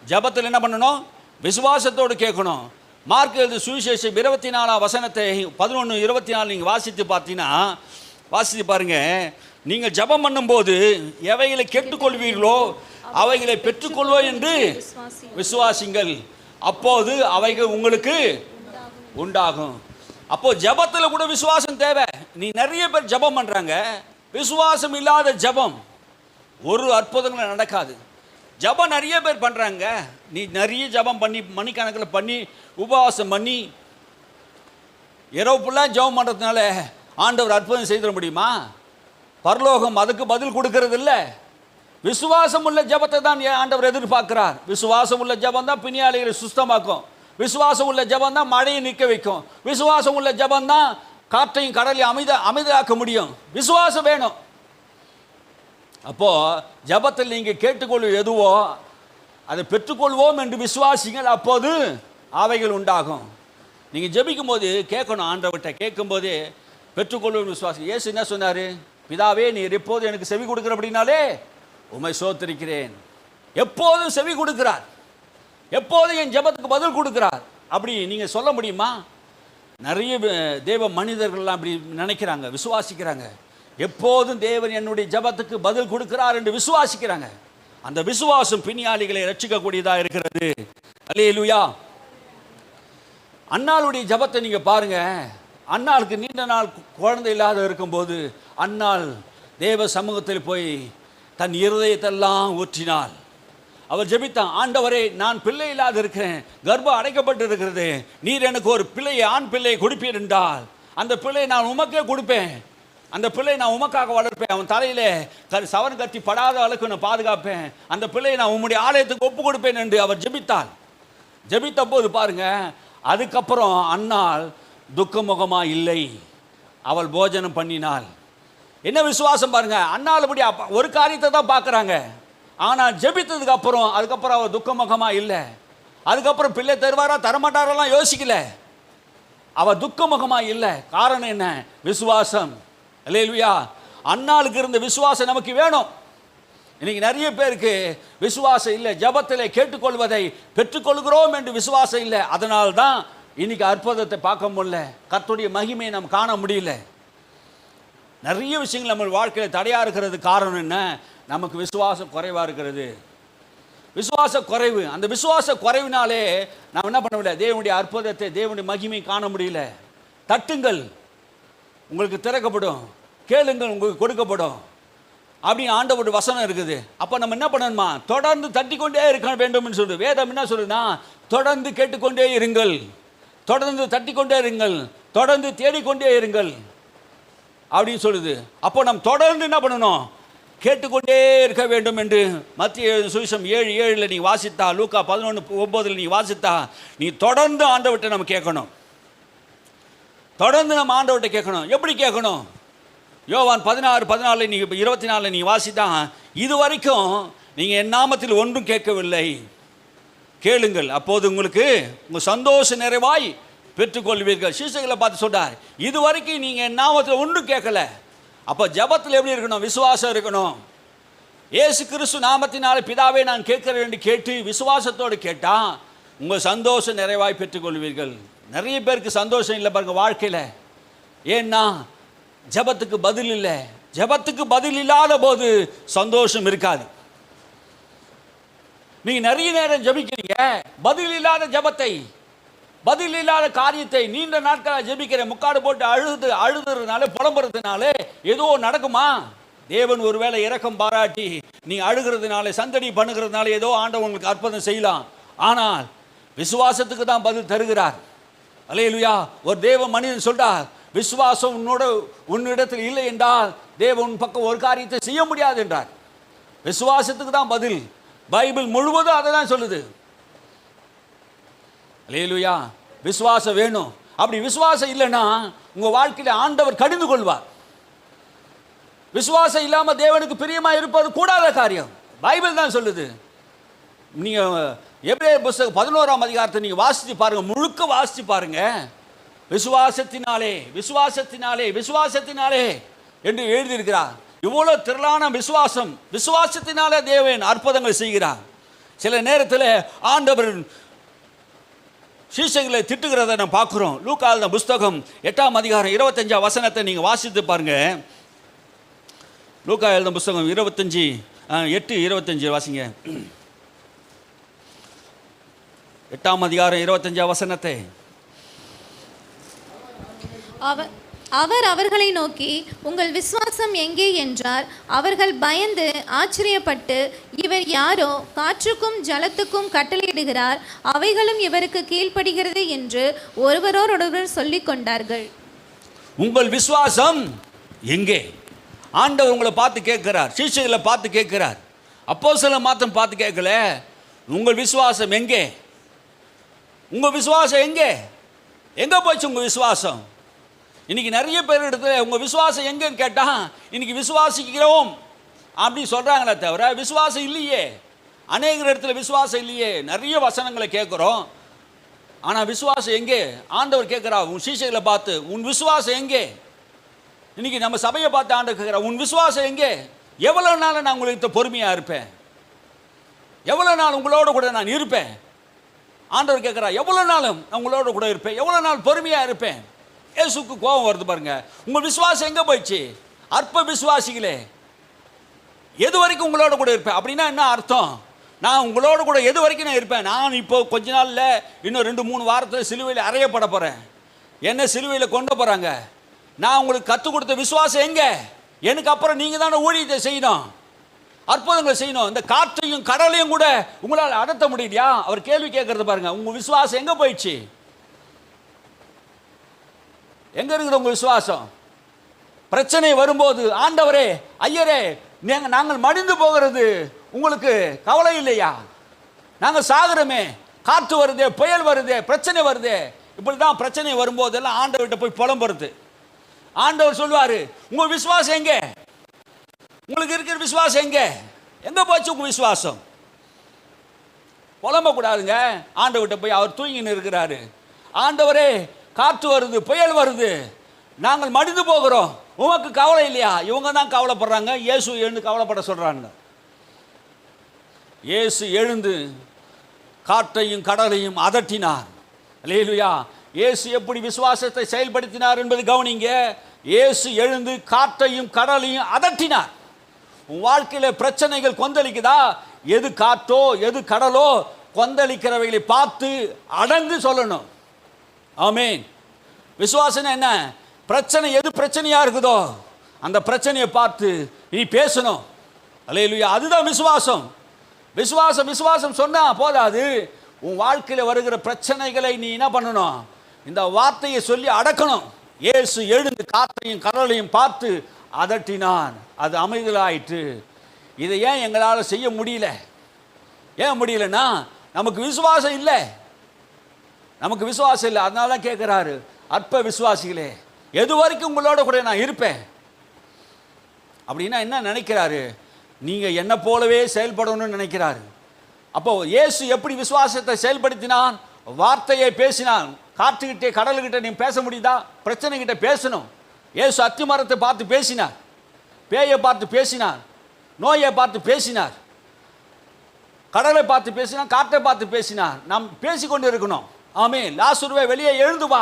ஜபத்தில் என்ன பண்ணணும்? விசுவாசத்தோடு கேட்கணும். மார்க் எழுதிய சுவிசேஷம் 24 வசனத்தை 11-24 நீங்கள் வாசித்து பார்த்தீங்கன்னா, வாசித்து பாருங்கள். நீங்கள் ஜபம் பண்ணும்போது எவைகளை கேட்டுக்கொள்வீர்களோ அவைகளை பெற்றுக்கொள்வோம் என்று விசுவாசிங்கள், அப்போது அவைகள் உங்களுக்கு உண்டாகும். அப்போ ஜபத்தில் கூட விசுவாசம் தேவை. நீ நிறைய பேர் ஜபம் பண்ணுறாங்க, விசுவாசம் இல்லாத ஜபம் ஒரு அற்புதங்களும் நடக்காது. ஜபம் நிறைய பேர் பண்ணுறாங்க, நீ நிறைய ஜபம் பண்ணி மணிக்கணக்கில் பண்ணி உபவாசம் பண்ணி இரவு ஃபுல்லாக ஜபம் பண்ணுறதுனால ஆண்டவர் அற்புதம் செய்திட முடியுமா? பரலோகம் அதுக்கு பதில் கொடுக்கறது இல்லை. விசுவாசம் உள்ள ஜபத்தை தான் ஆண்டவர் எதிர்பார்க்கிறார். விசுவாசம் உள்ள ஜபம் தான் பிணியாளிகளை சுத்தமாக்கும். விசுவாசம் உள்ள ஜபம் தான் மழையை நிற்க வைக்கும். விசுவாசம் உள்ள ஜபம் தான் காற்றையும் கடலையும் அமைதியாக்க முடியும். விசுவாசம் வேணும். அப்போது ஜபத்தில் நீங்கள் கேட்டுக்கொள்வது எதுவோ அதை பெற்றுக்கொள்வோம் என்று விசுவாசிங்கள், அப்போது அவைகள் உண்டாகும். நீங்கள் ஜபிக்கும் போது கேட்கணும், ஆண்டவர்கிட்ட கேட்கும்போது பெற்றுக்கொள்வோம் விசுவாசி. இயேசு என்ன சொன்னார்? பிதாவே நீர் எப்போது எனக்கு செவி கொடுக்குற அப்படின்னாலே உம்மை சோத்திருக்கிறேன். எப்போதும் செவி கொடுக்கிறார், எப்போதும் என் ஜபத்துக்கு பதில் கொடுக்கிறார். அப்படி நீங்கள் சொல்ல முடியுமா? நிறைய தேவ மனிதர்கள்லாம் அப்படி நினைக்கிறாங்க, விசுவாசிக்கிறாங்க. எப்போதும் தேவன் என்னுடைய ஜபத்துக்கு பதில் கொடுக்கிறார் என்று விசுவாசிக்கிறாங்க. அந்த விசுவாசம் பிணியாளிகளை ரட்சிக்கக்கூடியதாக இருக்கிறது. அல்லேலூயா. அன்னாளுடைய ஜபத்தை நீங்கள் பாருங்க. அன்னாளுக்கு நீண்ட நாள் குழந்தை இல்லாத இருக்கும்போது அன்னாள் தேவ சமூகத்தில் போய் தன் இருதயத்தெல்லாம் ஊற்றினாள். அவர் ஜெபித்தான், ஆண்டவரே நான் பிள்ளை இல்லாத இருக்கிறேன், கர்ப்பம் அடைக்கப்பட்டு இருக்கிறது, நீர் எனக்கு ஒரு பிள்ளையை ஆண் பிள்ளையை கொடுப்பீர் என்றால் அந்த பிள்ளையை நான் உமக்கே கொடுப்பேன், அந்த பிள்ளையை நான் உமக்காக வளர்ப்பேன், அவன் தலையிலே சவன் கத்தி படாத அளவுக்கு நான் பாதுகாப்பேன், அந்த பிள்ளையை நான் உம்முடைய ஆலயத்துக்கு ஒப்பு கொடுப்பேன் என்று அவர் ஜெபித்தாள். ஜெபித்த போது பாருங்க, அதுக்கப்புறம் அன்னாள் துக்கமுகமா இல்லை, அவள் போஜனம் பண்ணினாள். என்ன விசுவாசம் பாருங்க. அன்னாள் இப்படி ஒரு காரியத்தை தான் பார்க்குறாங்க, ஆனால் ஜெபித்ததுக்கு அப்புறம் அதுக்கப்புறம் அவள் துக்கமுகமா இல்லை. அதுக்கப்புறம் பிள்ளை தருவாரா தரமாட்டாரெல்லாம் யோசிக்கல, அவள் துக்கமுகமா இல்லை. காரணம் என்ன? விசுவாசம். அல்லேலூயா. அன்னாளுக்கு இருந்த விசுவாசம் நமக்கு வேணும். இன்னைக்கு நிறைய பேருக்கு விசுவாசம் இல்லை. ஜபத்தில் கேட்டுக்கொள்வதை பெற்றுக்கொள்கிறோம் என்று விசுவாசம் இல்லை. அதனால தான் இன்னைக்கு அற்புதத்தை பார்க்க முடியல, கர்த்தருடைய மகிமையை நம்ம காண முடியல. நிறைய விஷயங்கள் நம்ம வாழ்க்கையில் தடையாக இருக்கிறது காரணம் என்ன? நமக்கு விசுவாசம் குறைவாக இருக்கிறது. விசுவாச குறைவு. அந்த விசுவாச குறைவினாலே நாம் என்ன பண்ண முடியல? தேவனுடைய அற்புதத்தை, தேவனுடைய மகிமையை காண முடியல. தட்டுங்கள், உங்களுக்கு திறக்கப்படும், கேளுங்கள், உங்களுக்கு கொடுக்கப்படும் அப்படின்னு ஆண்டவருடைய வசனம் இருக்குது. அப்போ நம்ம என்ன பண்ணணுமா? தொடர்ந்து தட்டிக்கொண்டே இருக்க வேண்டும் சொல்லுது. வேதம் என்ன சொல்லுதுன்னா, தொடர்ந்து கேட்டுக்கொண்டே இருங்கள், தொடர்ந்து தட்டிக்கொண்டே இருங்கள், தொடர்ந்து தேடிக்கொண்டே இருங்கள் அப்படின்னு சொல்லுது. அப்போ நம்ம தொடர்ந்து என்ன பண்ணணும்? கேட்டுக்கொண்டே இருக்க வேண்டும் என்று மத்திய சுவிசேஷம் 7:7 நீ வாசித்தா, லூக்கா 11:9 நீ வாசித்தா, நீ தொடர்ந்து ஆண்டவர்கிட்ட நம்ம கேட்கணும். தொடர்ந்து நம்ம ஆண்டவர்கிட்ட கேட்கணும். எப்படி கேட்கணும்? யோவான் 16:14 நீ 24 நீ வாசித்தா, இது வரைக்கும் நீங்கள் என் நாமத்தில் ஒன்றும் கேட்கவில்லை, கேளுங்கள், அப்போது உங்களுக்கு உங்கள் சந்தோஷ நிறைவாய் பெற்றுக்கொள்வீர்கள். சீசர்களை பார்த்து சொல்றார், இது வரைக்கும் நீங்கள் என் நாமத்தில் ஒன்றும் கேட்கல. அப்போ ஜபத்தில் எப்படி இருக்கணும்? விசுவாசம் இருக்கணும். இயேசு கிறிஸ்து நாமத்தினால பிதாவே நான் கேட்கிறேன் என்று கேட்டு விசுவாசத்தோடு கேட்டால் உங்கள் சந்தோஷம் நிறைவாய் பெற்றுக்கொள்வீர்கள். நிறைய பேருக்கு சந்தோஷம் இல்லை பாருங்க வாழ்க்கையில். ஏன்னா ஜபத்துக்கு பதில் இல்லை. ஜபத்துக்கு பதில் இல்லாத போது சந்தோஷம் இருக்காது. நீங்கள் நிறைய நேரம் ஜபிக்கிறீங்க, பதில் இல்லாத ஜபத்தை, பதில் இல்லாத காரியத்தை நீண்ட நாட்களாக ஜெபிக்கிறேன், முக்காடு போட்டு அழுதுறதுனால புலம்புறதுனால ஏதோ நடக்குமா? தேவன் ஒருவேளை இரக்கம் பாராட்டி நீ அழுகிறதுனால சந்தடி பண்ணுகிறதுனால ஏதோ ஆண்டவன் உங்களுக்கு அற்புதம் செய்யலாம். ஆனால் விசுவாசத்துக்கு தான் பதில் தருகிறார். அல்லேலூயா. ஒரு தேவ மனிதன் சொல்றார், விசுவாசம் உன்னிடத்தில் இல்லை என்றால் தேவன் பக்கம் ஒரு காரியத்தை செய்ய முடியாது என்றார். விசுவாசத்துக்கு தான் பதில். பைபிள் முழுவதும் அதை தான் சொல்லுது. அல்லேலூயா. விசுவாசம் வேணும். அப்படி விசுவாசம் இல்லைன்னா உங்க வாழ்க்கையில ஆண்டவர் கடிந்து கொள்வார். விசுவாசம் இல்லாம தேவனுக்கு பிரியமா இருப்பது கூடாத காரியம். பைபிள் தான் சொல்லுது. நீங்க எபிரேயர் புத்தகம் 11ஆம் அதிகாரத்தை நீங்க வாசிச்சு பாருங்க, முழுக்க வாசிச்சு பாருங்க. விசுவாசத்தினாலே விசுவாசத்தினாலே விசுவாசத்தினாலே என்று எழுதியிருக்கிறார். இவ்வளவு திரளான விசுவாசம், விசுவாசத்தினாலே தேவன் அற்புதங்கள் செய்கிறார். சில நேரத்தில் ஆண்டவர் சீஷர்களை திட்டுகிறத நம்ம பார்க்கிறோம். லூக்கா எழுதின புத்தகம் 8ஆம் அதிகாரம் 25ஆம் வசனத்தை நீங்க வாசித்து பாருங்க. லூக்கா எழுதின புத்தகம் 8:25 வாசிங்க. 8ஆம் அதிகாரம் 25ஆம் வசனத்தை. அவர் அவர்களை நோக்கி, உங்கள் விசுவாசம் எங்கே என்றார். அவர்கள் பயந்து ஆச்சரியப்பட்டு, இவர் யாரோ, காற்றுக்கும் ஜலத்துக்கும் கட்டளையிடுகிறார், அவைகளும் இவருக்கு கீழ்ப்படுகிறது என்று ஒருவரோடொருவர் சொல்லிக் கொண்டார்கள். உங்கள் விசுவாசம் எங்கே? ஆண்டவர் உங்களை பார்த்து கேட்கிறார், சீஷர்களை பார்த்து கேட்கிறார். அப்போஸ்தலரை மாத்திரம் பார்த்து கேட்கல. உங்கள் விசுவாசம் எங்கே? உங்க விசுவாசம் எங்கே? எங்க போச்சு உங்க விசுவாசம்? இன்னைக்கு நிறைய பேர் இடத்துல உங்க விசுவாசம் எங்கன்னு கேட்டா இன்னைக்கு விசுவாசிக்கிறோம் அப்படி சொல்றாங்களே தவிர விசுவாசம் இல்லையே. அநேக இடத்துல விசுவாசம் இல்லையே. நிறைய வசனங்களை கேட்கிறோம், ஆனா விசுவாசம் எங்கே? ஆண்டவர் கேட்கிறா உன் சீஷர்களை பார்த்து, உன் விசுவாசம் எங்கே? இன்னைக்கு நம்ம சபையை பார்த்து ஆண்டவர் கேட்கிறா, உன் விசுவாசம் எங்கே? எவ்வளவு நாள் நான் உங்களுக்கு பொறுமையா இருப்பேன்? எவ்வளவு நாள் உங்களோட கூட நான் இருப்பேன்? ஆண்டவர் கேட்கிறா, எவ்வளவு நாளும் நான் உங்களோட கூட இருப்பேன், எவ்வளவு நாள் பொறுமையா இருப்பேன்? இயேசுக்கு கோபம் வருது பாருங்க. உங்க விசுவாசம் எங்க போயிடுச்சு? அற்ப விசுவாசிகளே, எது வரைக்கும் உங்களோட கூட இருப்பேன்? அப்படின்னா என்ன அர்த்தம்? நான் உங்களோட கூட எது வரைக்கும் நான் இருப்பேன்? நான் இப்போ கொஞ்ச நாள்ல இன்னும் 2-3 வாரத்தில் சிலுவையில் அறையப்பட போறேன். என்ன சிலுவையில் கொண்டு போறாங்க. நான் உங்களுக்கு கற்றுக் கொடுத்த விசுவாசம் எங்க? எனக்கு அப்புறம் நீங்க தானே ஊழியத்தை செய்யணும், அற்புதங்களை செய்யணும். இந்த காற்றையும் கடலையும் கூட உங்களால் அடர்த்த முடியலையா? அவர் கேள்வி கேட்கறது பாருங்க. உங்க விசுவாசம் எங்க போயிடுச்சு? எங்க இருக்குது உங்க விசுவாசம்? பிரச்சனை வரும்போது ஆண்டவரே, ஐயரே, நாங்கள் மடிந்து போகிறது உங்களுக்கு கவலை இல்லையா? நாங்கள் சாகுறோமே, காற்று வருதே, புயல் வருதே, பிரச்சனை வருதே. இப்படிதான் பிரச்சனை வரும்போதெல்லாம் ஆண்டவர்கிட்ட போய் புலம்புறது. ஆண்டவர் சொல்வாரு, உங்க விசுவாசம் எங்க? உங்களுக்கு இருக்கிற விசுவாசம் எங்க? எங்க போச்சு உங்க விசுவாசம்? புலம்ப கூடாதுங்க. ஆண்டவர்கிட்ட போய் அவர் தூங்கின்னு இருக்கிறாரு. ஆண்டவரே, காற்று வருது, புயல் வருது, நாங்கள் மடிந்து போகிறோம், உமக்கு கவலை இல்லையா? இவங்க தான் கவலைப்படுறாங்க. இயேசு எழுந்து கவலைப்பட சொல்றாங்க. இயேசு எழுந்து காற்றையும் கடலையும் அதட்டினார். அல்லேலூயா. இயேசு எப்படி விசுவாசத்தை செயல்படுத்தினார் என்பது கவனிங்க. இயேசு எழுந்து காற்றையும் கடலையும் அதட்டினார். உன் வாழ்க்கையில பிரச்சனைகள் கொந்தளிக்குதா? எது காற்றோ எது கடலோ கொந்தளிக்கிறவைகளை பார்த்து அடங்கு சொல்லணும். ஆமென். விசுவாசம் என்ன? பிரச்சனை எது பிரச்சனையா இருக்குதோ அந்த பிரச்சனையை பார்த்து நீ பேசணும். அல்லேலூயா. அதுதான் விசுவாசம். விசுவாசம் விசுவாசம் சொன்னா போதாது. உன் வாழ்க்கையில வருகிற பிரச்சனைகளை நீ என்ன பண்ணணும்? இந்த வார்த்தையை சொல்லி அடக்கணும். இயேசு எழுந்து காற்றையும் கடலையும் பார்த்து அதட்டினான், அது அமைதலாயிற்று. இதை ஏன் எங்களால் செய்ய முடியல? ஏன் முடியலன்னா நமக்கு விசுவாசம் இல்லை. நமக்கு விசுவாசம் இல்லை. அதனால தான் கேட்குறாரு, அற்ப விசுவாசிகளே, எது வரைக்கும் உங்களோட கூட நான் இருப்பேன்? அப்படின்னா என்ன நினைக்கிறாரு? நீங்க என்ன போலவே செயல்படணும்னு நினைக்கிறாரு. அப்போ இயேசு எப்படி விசுவாசத்தை செயல்படுத்தினான்? வார்த்தையை பேசினான். காற்றுக்கிட்டே கடலுக்கிட்ட நீ பேச முடியுதா? பிரச்சனை கிட்ட பேசணும். இயேசு அத்திமரத்தை பார்த்து பேசினார், பேயை பார்த்து பேசினார், நோயை பார்த்து பேசினார், கடலை பார்த்து பேசினார், காற்றை பார்த்து பேசினார். நாம் பேசிக்கொண்டு இருக்கணும். ஆமென். லாசருவே வெளியே எழுந்து வா.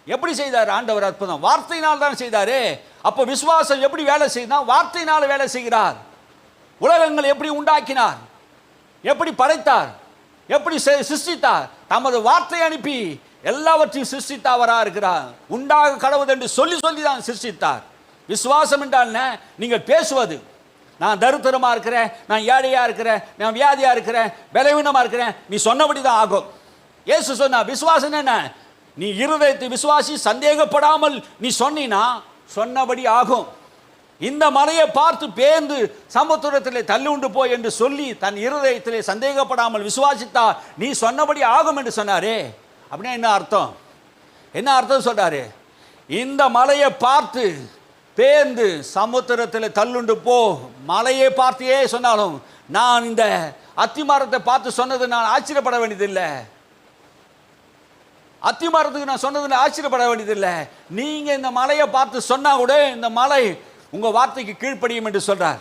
எப்படி செய்தார் ஆண்டவர்? அற்புதம். வார்த்தையினால் தான் செய்தாரு. அப்போ விசுவாசம் எப்படி வேலை செய்தா? வார்த்தையினால் வேலை செய்கிறார். உலகங்கள் எப்படி உண்டாக்கினார்? எப்படி படைத்தார்? எப்படி சிருஷ்டித்தார்? தமது வார்த்தை அனுப்பி எல்லாவற்றையும் சிருஷ்டித்தவராக இருக்கிறார். உண்டாக கடவுள் என்று சொல்லி சொல்லி தான் சிருஷ்டித்தார். விசுவாசம் என்றால் என்ன? நீங்கள் பேசுவது. நான் தரித்திரமாக இருக்கிறேன், நான் ஏழையாக இருக்கிறேன், நான் வியாதியாக இருக்கிறேன், பலவீனமாக இருக்கிறேன், நீ சொன்னபடி தான் ஆகும். இயேசு சொன்னா விசுவாசம் என்ன? நீ இருதயத்தை விசுவாசி, சந்தேகப்படாமல் நீ சொன்னா சொன்னபடி ஆகும். இந்த மலையை பார்த்து பேர்ந்து சமுத்திரத்திலே தள்ளுண்டு போய் என்று சொல்லி தன் இருதயத்திலே சந்தேகப்படாமல் விசுவாசித்தா நீ சொன்னபடி ஆகும் என்று சொன்னாரே. அப்படின்னா என்ன அர்த்தம்? என்ன அர்த்தம் சொல்றாரு? இந்த மலையை பார்த்து பேர்ந்து சமுத்திரத்தில் தள்ளுண்டு போ. மலையை பார்த்தியே சொன்னாலும் நான் இந்த அத்திமரத்தை பார்த்து சொன்னது நான் ஆச்சரியப்பட வேண்டியதில்லை. அத்திமரத்துக்கு நான் சொன்னது ஆச்சரியப்பட வேண்டியதில்லை. நீங்க இந்த மலையை பார்த்து சொன்னா கூட இந்த மலை உங்க வார்த்தைக்கு கீழ்ப்படியும் என்று சொல்றார்.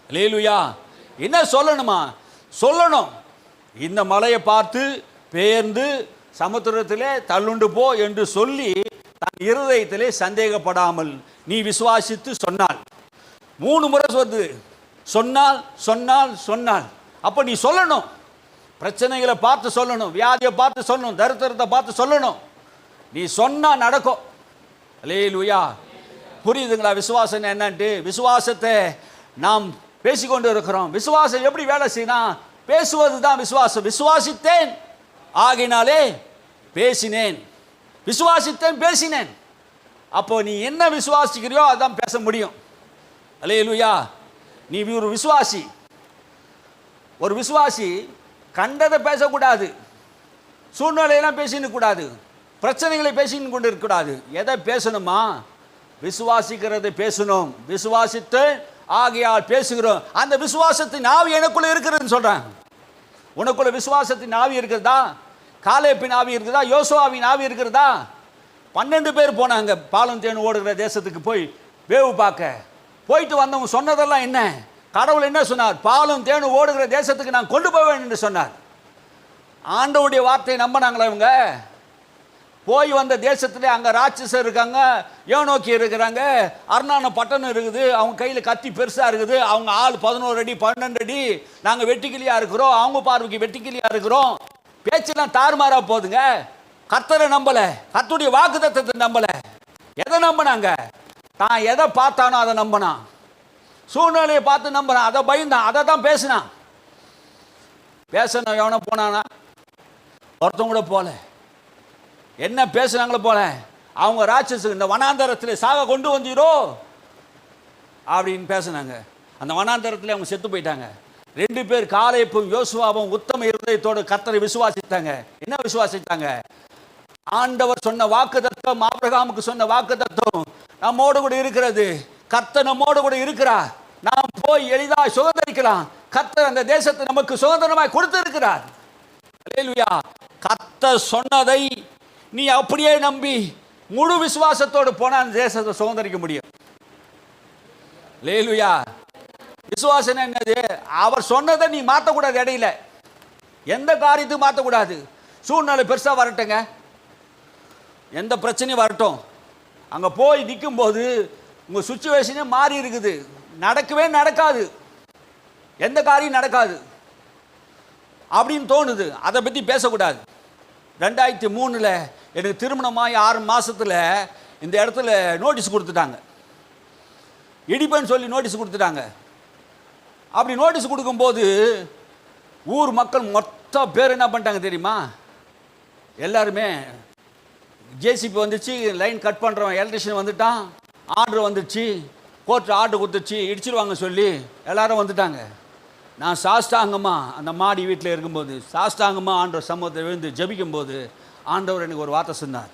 அல்லேலூயா. என்ன சொல்லணுமா? சொல்லணும். இந்த மலையை பார்த்து பேர்ந்து சமுத்திரத்திலே தள்ளுண்டு போ என்று சொல்லி தன் இருதயத்திலே சந்தேகப்படாமல் நீ விசுவாசித்து சொன்னால். 3 முறை சொல்லுது. சொன்னால் சொன்னால் சொன்னால். அப்ப நீ சொல்லணும். பிரச்சனைகளை பார்த்து சொல்லணும், வியாதியை பார்த்து சொல்லணும், தரித்திரத்தை பார்த்து சொல்லணும். நீ சொன்னா நடக்கும். அல்லேலூயா. புரியுதுங்களா விசுவாசம் என்னன்ட்டு? விசுவாசத்தை நாம் பேசிக்கொண்டு இருக்கிறோம். விசுவாசம் எப்படி வேலை செய்யணும்? பேசுவது தான் விசுவாசம். விசுவாசித்தேன் ஆகினாலே பேசினேன், விசுவாசித்தேன் பேசினேன். அப்போ நீ என்ன விசுவாசிக்கிறியோ அதான் பேச முடியும். அல்லேலூயா. நீ ஒரு விசுவாசி. ஒரு விசுவாசி கண்டதை பேசக்கூடாது, சூழ்நிலையெல்லாம் பேசின்னு கூடாது, பிரச்சனைகளை பேசின்னு கொண்டு இருக்கக்கூடாது. எதை பேசணுமா? விசுவாசிக்கிறதை பேசணும். விசுவாசித்து ஆகையால் பேசுகிறோம். அந்த விசுவாசத்தின் ஆவி எனக்குள்ள இருக்கிறதுன்னு சொல்றேன். உனக்குள்ள விசுவாசத்தின் ஆவி இருக்கிறதா? காலேப்பின் ஆவி இருக்குதா? யோசுவாவின் ஆவி இருக்கிறதா? 12 பேர் போனாங்க பாலும் தேன் ஓடுகிற தேசத்துக்கு போய் வேவு பார்க்க. போயிட்டு வந்தவங்க சொன்னதெல்லாம் என்ன? கடவுள் என்ன சொன்னார்? பாலும் தேனும் ஓடுகிற தேசத்துக்கு நான் கொண்டு போவேன் என்று சொன்னார். ஆண்டவருடைய வார்த்தையை நம்பினாங்களா இவங்க? போய் வந்த தேசத்துல அங்க ராட்சசர் இருக்காங்க, யோனோக்கி இருக்கிறாங்க, அர்னான பட்டணம் இருக்குது, அவங்க கையில கத்தி பெருசா இருக்குது, அவங்க ஆள் 11 அடி 12 அடி, நாங்க வெட்டிக்கிளியா இருக்கிறோம், அவங்க பார்வைக்கு வெட்டிக்கிளியா இருக்கிறோம். பேச்செல்லாம் தாறுமாறா போதுங்க. கர்த்தரை நம்பல, கர்த்தருடைய வாக்குத்தத்தத்தை நம்பல. எதை நம்பினாங்க? தான் எதை பார்த்தானோ அதை நம்பினான். சூழ்நிலையை பார்த்து நம்பினான், அதை பயந்தான், அதை தான் பேசினான். பேசணும் எவனை போனானா? ஒருத்தவங்க கூட போல. என்ன பேசுனாங்களோ போல. அவங்க ராட்சசு இந்த வனாந்தரத்தில் சாக கொண்டு வந்தீரோ அப்படின்னு பேசினாங்க. அந்த வனாந்தரத்தில் அவங்க செத்து போயிட்டாங்க. 2 பேர் காலேப்பும் யோசுவாவும் உத்தம இருதயத்தோடு கர்த்தரை விசுவாசித்தாங்க. என்ன விசுவாசித்தாங்க? ஆண்டவர் சொன்ன வாக்குத்தத்தம், ஆபிரகாமுக்கு சொன்ன வாக்குத்தத்தம் நம்மோடு கூட இருக்கிறது. கர்த்தர் நம்மோடு கூட இருக்கிறார். நாம் போய் எளிதாக சுதந்திரிக்கலாம். கர்த்தர் அந்த தேசத்தை நமக்கு சுதந்திரமாய் கொடுத்து இருக்கிறார். அல்லேலூயா. கர்த்தர் சொன்னதை நீ அப்படியே நம்பி முழு விசுவாசத்தோடு போனா அந்த தேசத்தை சுதந்திரிக்க முடியும். அல்லேலூயா. விசுவாசம் என்னது? அவர் சொன்னதை நீ மாற்றக்கூடாது. இடையில எந்த காரியத்தையும் மாற்றக்கூடாது. சூழ்நிலை பெருசா வரட்டுங்க, எந்த பிரச்சனையும் வரட்டும், அங்க போய் நிற்கும் போது உங்க சுச்சுவேஷனே மாறி இருக்குது. நடக்கவே நடக்காது, எந்த காரியம் நடக்காது அப்படின்னு தோணுது. அதை பற்றி பேசக்கூடாது. 2003 எனக்கு திருமணமாகி 6 மாசத்துல இந்த இடத்துல நோட்டீஸ் கொடுத்துட்டாங்க. இடிப்பேன்னு சொல்லி நோட்டீஸ் கொடுத்துட்டாங்க. அப்படி நோட்டீஸ் கொடுக்கும்போது ஊர் மக்கள் மொத்த பேர் என்ன பண்ணிட்டாங்க தெரியுமா? எல்லாருமே ஜேசிபி வந்துச்சு, லைன் கட் பண்ணுறவன் எலக்ட்ரிஷியன் வந்துட்டான், ஆர்டர் வந்துடுச்சு, கோர்ட் ஆர்டர் கொடுத்துச்சு, இடிச்சிருவாங்க சொல்லி எல்லாரும் வந்துட்டாங்க. நான் சாஷ்டாங்கமாக அந்த மாடி வீட்டில் இருக்கும்போது சாஷ்டாங்கமாக ஆண்டவர் சமூகத்தை விழுந்து ஜபிக்கும்போது ஆண்டவர் எனக்கு ஒரு வார்த்தை சொன்னார்.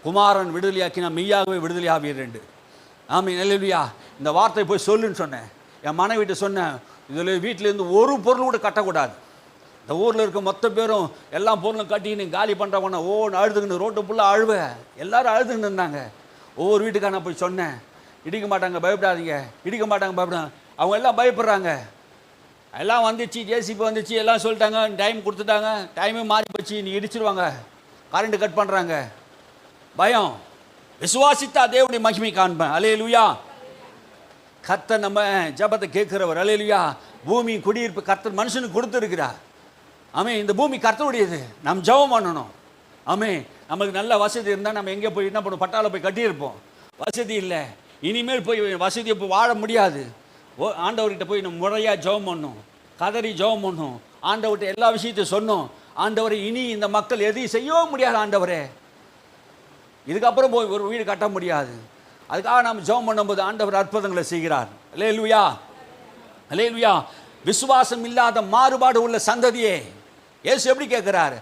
குமாரன் விடுதலையாக்கி நான் மெய்யாகவே விடுதலை ஆவீர். ஆமீன். அல்லேலூயா. இந்த வார்த்தை போய் சொல்லுன்னு சொன்னேன். என் மனைவிட்ட சொன்னேன், இதில் வீட்டிலேருந்து ஒரு பொருள் கூட கட்டக்கூடாது. இந்த ஊரில் இருக்க மொத்த பேரும் எல்லா பொருளும் கட்டின்னு காலி பண்ணுறவன அழுதுங்கன்னு ரோட்டு ஃபுல்லாக அழுவேன். எல்லாரும் அழுதுன்னு இருந்தாங்க. ஒவ்வொரு வீட்டுக்காக நான் போய் சொன்னேன், இடிக்க மாட்டாங்க பயப்படாதீங்க, இடிக்க மாட்டாங்க பயப்படாங்க. அவங்க எல்லாம் பயப்படுறாங்க. எல்லாம் வந்துச்சு, ஜேசிபி வந்துச்சு, எல்லாம் சொல்லிட்டாங்க, டைம் கொடுத்துட்டாங்க, டைமே மாறி போச்சு, நீ இடிச்சிருவாங்க, கரண்ட் கட் பண்ணுறாங்க. பயம். விசுவாசித்தா தேவனுடைய மகிமை காண்பேன். அல்லேலூயா. கர்த்தர் நம்ம ஜபத்தை கேட்கிறவர். அல்லேலூயா. பூமி குடியிருப்பு கர்த்தர் மனுஷனுக்கு கொடுத்துருக்கிறார். ஆமென். இந்த பூமி கர்த்தருடையது. நாம் ஜெபம் பண்ணணும். ஆமே, நமக்கு நல்ல வசதி இருந்தால் நம்ம எங்கே போய் என்ன பண்ணுவோம்? பட்டாள போய் கட்டியிருப்போம். வசதி இல்லை, இனிமேல் போய் வசதியை போய் வாழ முடியாது. ஆண்டவர்கிட்ட போய் நம்ம முறையாக ஜெபம் பண்ணோம், கதறி ஜெபம் பண்ணோம், ஆண்டவர்கிட்ட எல்லா விஷயத்தையும் சொன்னோம். ஆண்டவரே, இனி இந்த மக்கள் எதையும் செய்யவும் முடியாது ஆண்டவரே, இதுக்கப்புறம் போய் ஒரு வீடு கட்ட முடியாது. அதுக்காக நாம் ஜெபம் பண்ணும்போது ஆண்டவர் அற்புதங்களை செய்கிறார். அல்லேலூயா, அல்லேலூயா. விசுவாசம் இல்லாத மாறுபாடு உள்ள சந்ததியே, இயேசு எப்படி கேட்குறாரு?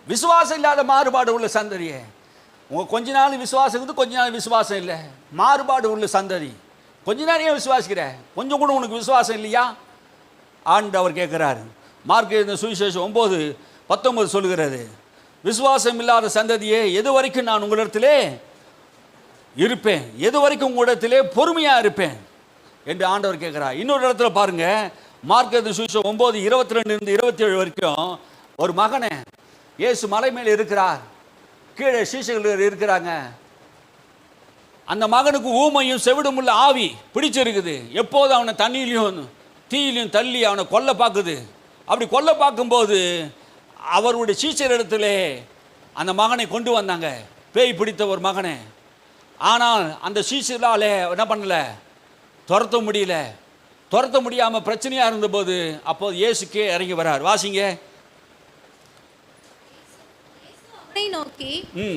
விசுவாசம் இல்லாத மாறுபாடு உள்ள சந்ததியே. உங்கள் கொஞ்ச நாள் விசுவாசம் இருக்குது, கொஞ்ச நாள் விசுவாசம் இல்லை. மாறுபாடு உள்ள சந்ததி. கொஞ்ச நாள் ஏன் விசுவாசிக்கிற? கொஞ்சம் கூட உனக்கு விசுவாசம் இல்லையா? ஆண்டவர் கேட்குறாரு. மார்க்கு இந்த சுவிசேஷம் 9:19 சொல்லுகிறது, விசுவாசம் இல்லாத சந்ததியே, எது வரைக்கும் நான் உங்களிடத்திலே இருப்பேன், எது வரைக்கும் உங்களிடத்திலே பொறுமையாக இருப்பேன் என்று ஆண்டவர் கேட்குறார். இன்னொரு இடத்துல பாருங்க, மார்க்கு சுவிசேஷம் 9:22-27 வரைக்கும் ஒரு மகனை இயேசு மலை மேலே இருக்கிறார், கீழே சீஷர்கள் இருக்கிறாங்க. அந்த மகனுக்கு ஊமையும் செவிடும் உள்ள ஆவி பிடிச்சிருக்குது. எப்போது அவனை தண்ணியிலையும் தீயிலையும் தள்ளி அவனை கொல்ல பார்க்குது. அப்படி கொல்ல பார்க்கும்போது அவருடைய சீஷர் இடத்துல அந்த மகனை கொண்டு வந்தாங்க, பேய் பிடித்த ஒரு மகனை. ஆனால் அந்த சீஷரால் என்ன பண்ணல, துரத்த முடியல. துரத்த முடியாமல் பிரச்சனையாக இருந்தபோது அப்போது இயேசுக்கே இறங்கி வரார். வாசிங்க. அவனை நோக்கி,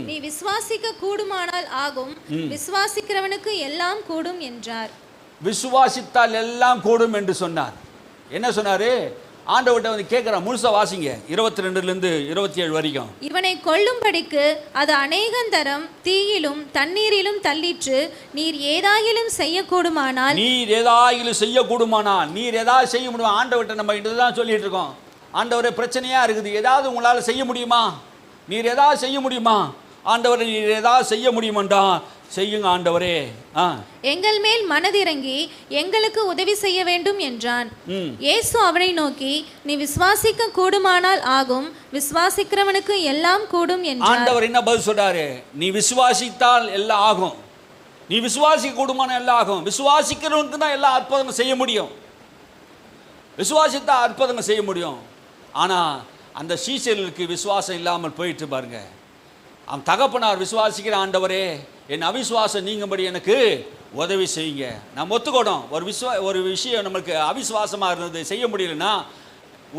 நீ விசுவாசிக்க கூடுமானால் ஆகும், விசுவாசிக்கிறவனுக்கு எல்லாம் கூடும் என்றார். விசுவாசித்தால் எல்லாம் கூடும் என்று சொன்னார். என்ன சொன்னாரு? ஆண்டவர்கிட்ட வந்து கேட்குறான். முழுசா வாசிங்க, 22-27 வரைக்கும். இவனை கொல்லும்படிக்கு அது அநேகந்தரம் தீயிலும் தண்ணீரிலும் தள்ளிற்று. நீர் ஏதாயிலும் செய்யக்கூடுமானால், நீர் ஏதாயிலும் செய்யக்கூடுமானால், நீர் ஏதாவது செய்ய முடியுமா? ஆண்டவர்கிட்ட நம்ம இதுதான் சொல்லிட்டு இருக்கோம். ஆண்டவரே, பிரச்சனையா இருக்குது, ஏதாவது உங்களால் செய்ய முடியுமா? நீர் ஏதாவது செய்ய முடியுமா? ஆண்டவரே, நீர் ஏதாவது செய்ய முடியுமாண்டா? செய்யுங்க ஆண்டவரே. எங்கள் மேல் மனதிறங்கி எங்களுக்கு உதவி செய்ய வேண்டும் என்றான். இயேசு அவனை நோக்கி, நீ விசுவாசிக்க கூடுமானால் ஆகும், விசுவாசிக்கிறவனுக்கு எல்லாம் கூடும் என்றார். ஆண்டவர் என்ன பதில் சொல்றாரு? நீ விசுவாசித்தால் எல்லாம் ஆகும், நீ விசுவாசிக்க கூடுமானால் எல்லாம் ஆகும். விசுவாசிக்கிறவனுக்கு தான் எல்லா அற்புதங்களும் செய்ய முடியும். விசுவாசித்தா அற்புதங்கள் செய்ய முடியும். ஆனால் அந்த சீஷர்களுக்கு விசுவாசம் இல்லாமல் போயிட்டு பாருங்க. அவன் தகப்பனார் விசுவாசிக்கிற, ஆண்டவரே, என் அவிசுவாசம் நீங்கும்படி எனக்கு உதவி செய்யுங்க. நம்ம ஒத்துக்கணும், ஒரு விஷயம் நம்மளுக்கு அவிசுவாசமாக இருந்தது, செய்ய முடியலன்னா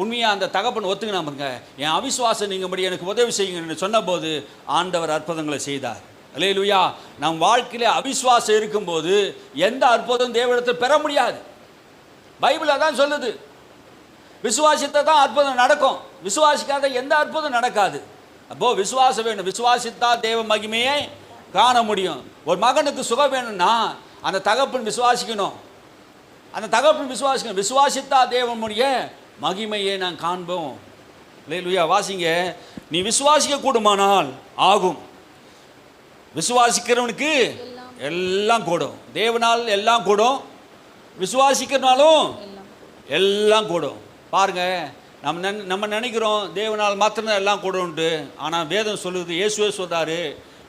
உண்மையாக அந்த தகப்பன் ஒத்துக்கினா பாருங்க, என் அவிசுவாசம் நீங்கும்படி எனக்கு உதவி செய்யுங்கன்னு சொன்னபோது ஆண்டவர் அற்புதங்களை செய்தார். அல்லேலூயா. நம் வாழ்க்கையிலே அவிசுவாசம் இருக்கும்போது எந்த அற்புதம் தேவனிடத்தில் பெற முடியாது. பைபிள் அதான் சொல்லுது. விசுவாசித்த தான் அற்புதம் நடக்கும், விசுவாசிக்காத எந்த அற்புதம் நடக்காது. அப்போ விசுவாசம் வேணும். விசுவாசித்தா தேவ மகிமையை காண முடியும். ஒரு மகனுக்கு சுகம் வேணும்னா அந்த தகப்பன் விசுவாசிக்கணும், அந்த தகப்பன் விசுவாசிக்கணும். விசுவாசித்தா தேவனுடைய மகிமையை நான் காண்போம். அல்லேலூயா. வாசிங்க. நீ விசுவாசிக்க கூடுமானால் ஆகும், விசுவாசிக்கிறவனுக்கு எல்லாம் கூடும். தேவனால் எல்லாம் கூடும், விசுவாசிக்கிறனாலும் எல்லாம் கூடும். பாருங்க, நம்ம நினைக்கிறோம் தேவனால் மாத்திரம் எல்லாம் கூடும்ட்டு. ஆனால் வேதம் சொல்லுது, இயேசுவே சொல்றாரு,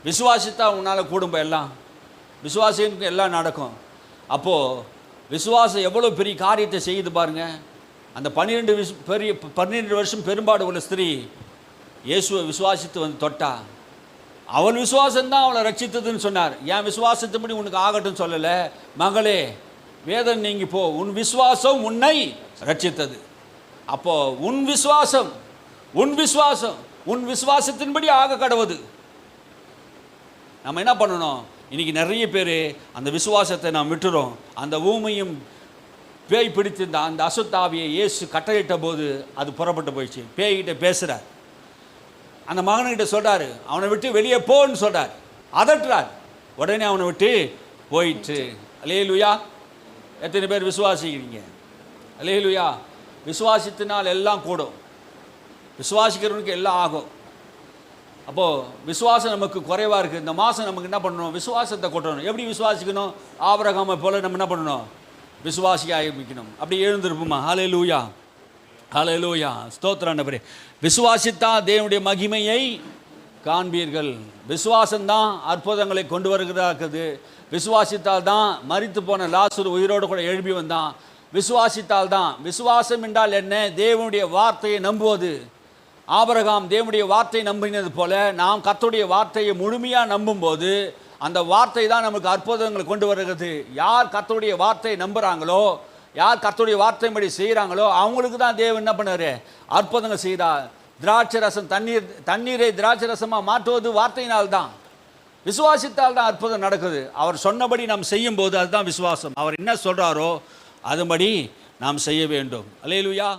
விசுவாசித்தா உன்னால் கூடும் எல்லாம், விசுவாசிக்கு எல்லாம் நடக்கும். அப்போது விசுவாசம் எவ்வளோ பெரிய காரியத்தை செய்யுது பாருங்க. அந்த 12 வருஷம் பெரும்பாடு உள்ள ஸ்திரீ இயேசுவை விசுவாசித்து வந்து தொட்டா. அவள் விசுவாசம்தான் அவளை ரட்சித்ததுன்னு சொன்னார். என் விசுவாசத்துப்படி உனக்கு ஆகட்டும் சொல்லலை. மகளே, வேதம் நீங்கி போ, உன் விசுவாசம் உன்னை ரட்சித்தது. அப்போ உன் விசுவாசத்தின்படி ஆக கடவுது. நம்ம என்ன பண்ணணும்? இன்னைக்கு நிறைய பேர் அந்த விசுவாசத்தை நாம் விட்டுறோம். அந்த ஊமையும் பேய் பிடித்திருந்த அந்த அசுத்தாவியை இயேசு கட்டளையிட்ட போது அது புறப்பட்டு போயிடுச்சு. பேய்கிட்ட பேசுகிறார், அந்த மகன்கிட்ட சொல்கிறாரு, அவனை விட்டு வெளியே போன்னு சொல்கிறார், அதட்டுறார். உடனே அவனை விட்டு போயிட்டு. அல்லேலூயா. எத்தனை பேர் விசுவாசிக்கிறீங்க? அல்லேலூயா. விசுவாசத்தினால் எல்லாம் கூடும், விசுவாசிக்கிறவனுக்கு எல்லாம் ஆகும். அப்போது விசுவாசம் நமக்கு குறைவாக இருக்குது. இந்த மாதம் நமக்கு என்ன பண்ணணும்? விசுவாசத்தை கொட்டணும். எப்படி விசுவாசிக்கணும்? ஆபிரகாமை போல் நம்ம என்ன பண்ணணும்? விசுவாசிக்க ஆரம்பிக்கணும். அப்படி எழுந்திருப்போமா? ஹல்லேலூயா, ஹல்லேலூயா, ஸ்தோத்திரம் ஆண்டவரே. விசுவாசித்தா தேவனுடைய மகிமையை காண்பீர்கள். விசுவாசம்தான் அற்புதங்களை கொண்டு வருகிறதாக்குது. விசுவாசித்தால் தான் மரித்து போன லாசரு உயிரோடு கூட எழுப்பி வந்தான். விசுவாசித்தால் தான். விசுவாசம் என்றால் என்ன? தேவனுடைய வார்த்தையை நம்புவது. ஆபிரகாம் தேவனுடைய வார்த்தை நம்பினது போல நாம் கர்த்தருடைய வார்த்தையை முழுமையாக நம்பும்போது அந்த வார்த்தை தான் நமக்கு அற்புதங்களை கொண்டு வருகிறது. யார் கர்த்தருடைய வார்த்தையை நம்புகிறாங்களோ, யார் கர்த்தருடைய வார்த்தைப்படி செய்கிறாங்களோ அவங்களுக்கு தான் தேவன் என்ன பண்ணாரு, அற்புதங்கள் செய்கிறார். திராட்சை ரசம் தண்ணீரை திராட்சை ரசமாக மாற்றுவது வார்த்தையினால் தான், விசுவாசித்தால் தான் அற்புதம் நடக்குது. அவர் சொன்னபடி நாம் செய்யும்போது அதுதான் விசுவாசம். அவர் என்ன சொல்கிறாரோ அதுபடி நாம் செய்ய வேண்டும். அல்லேலூயா.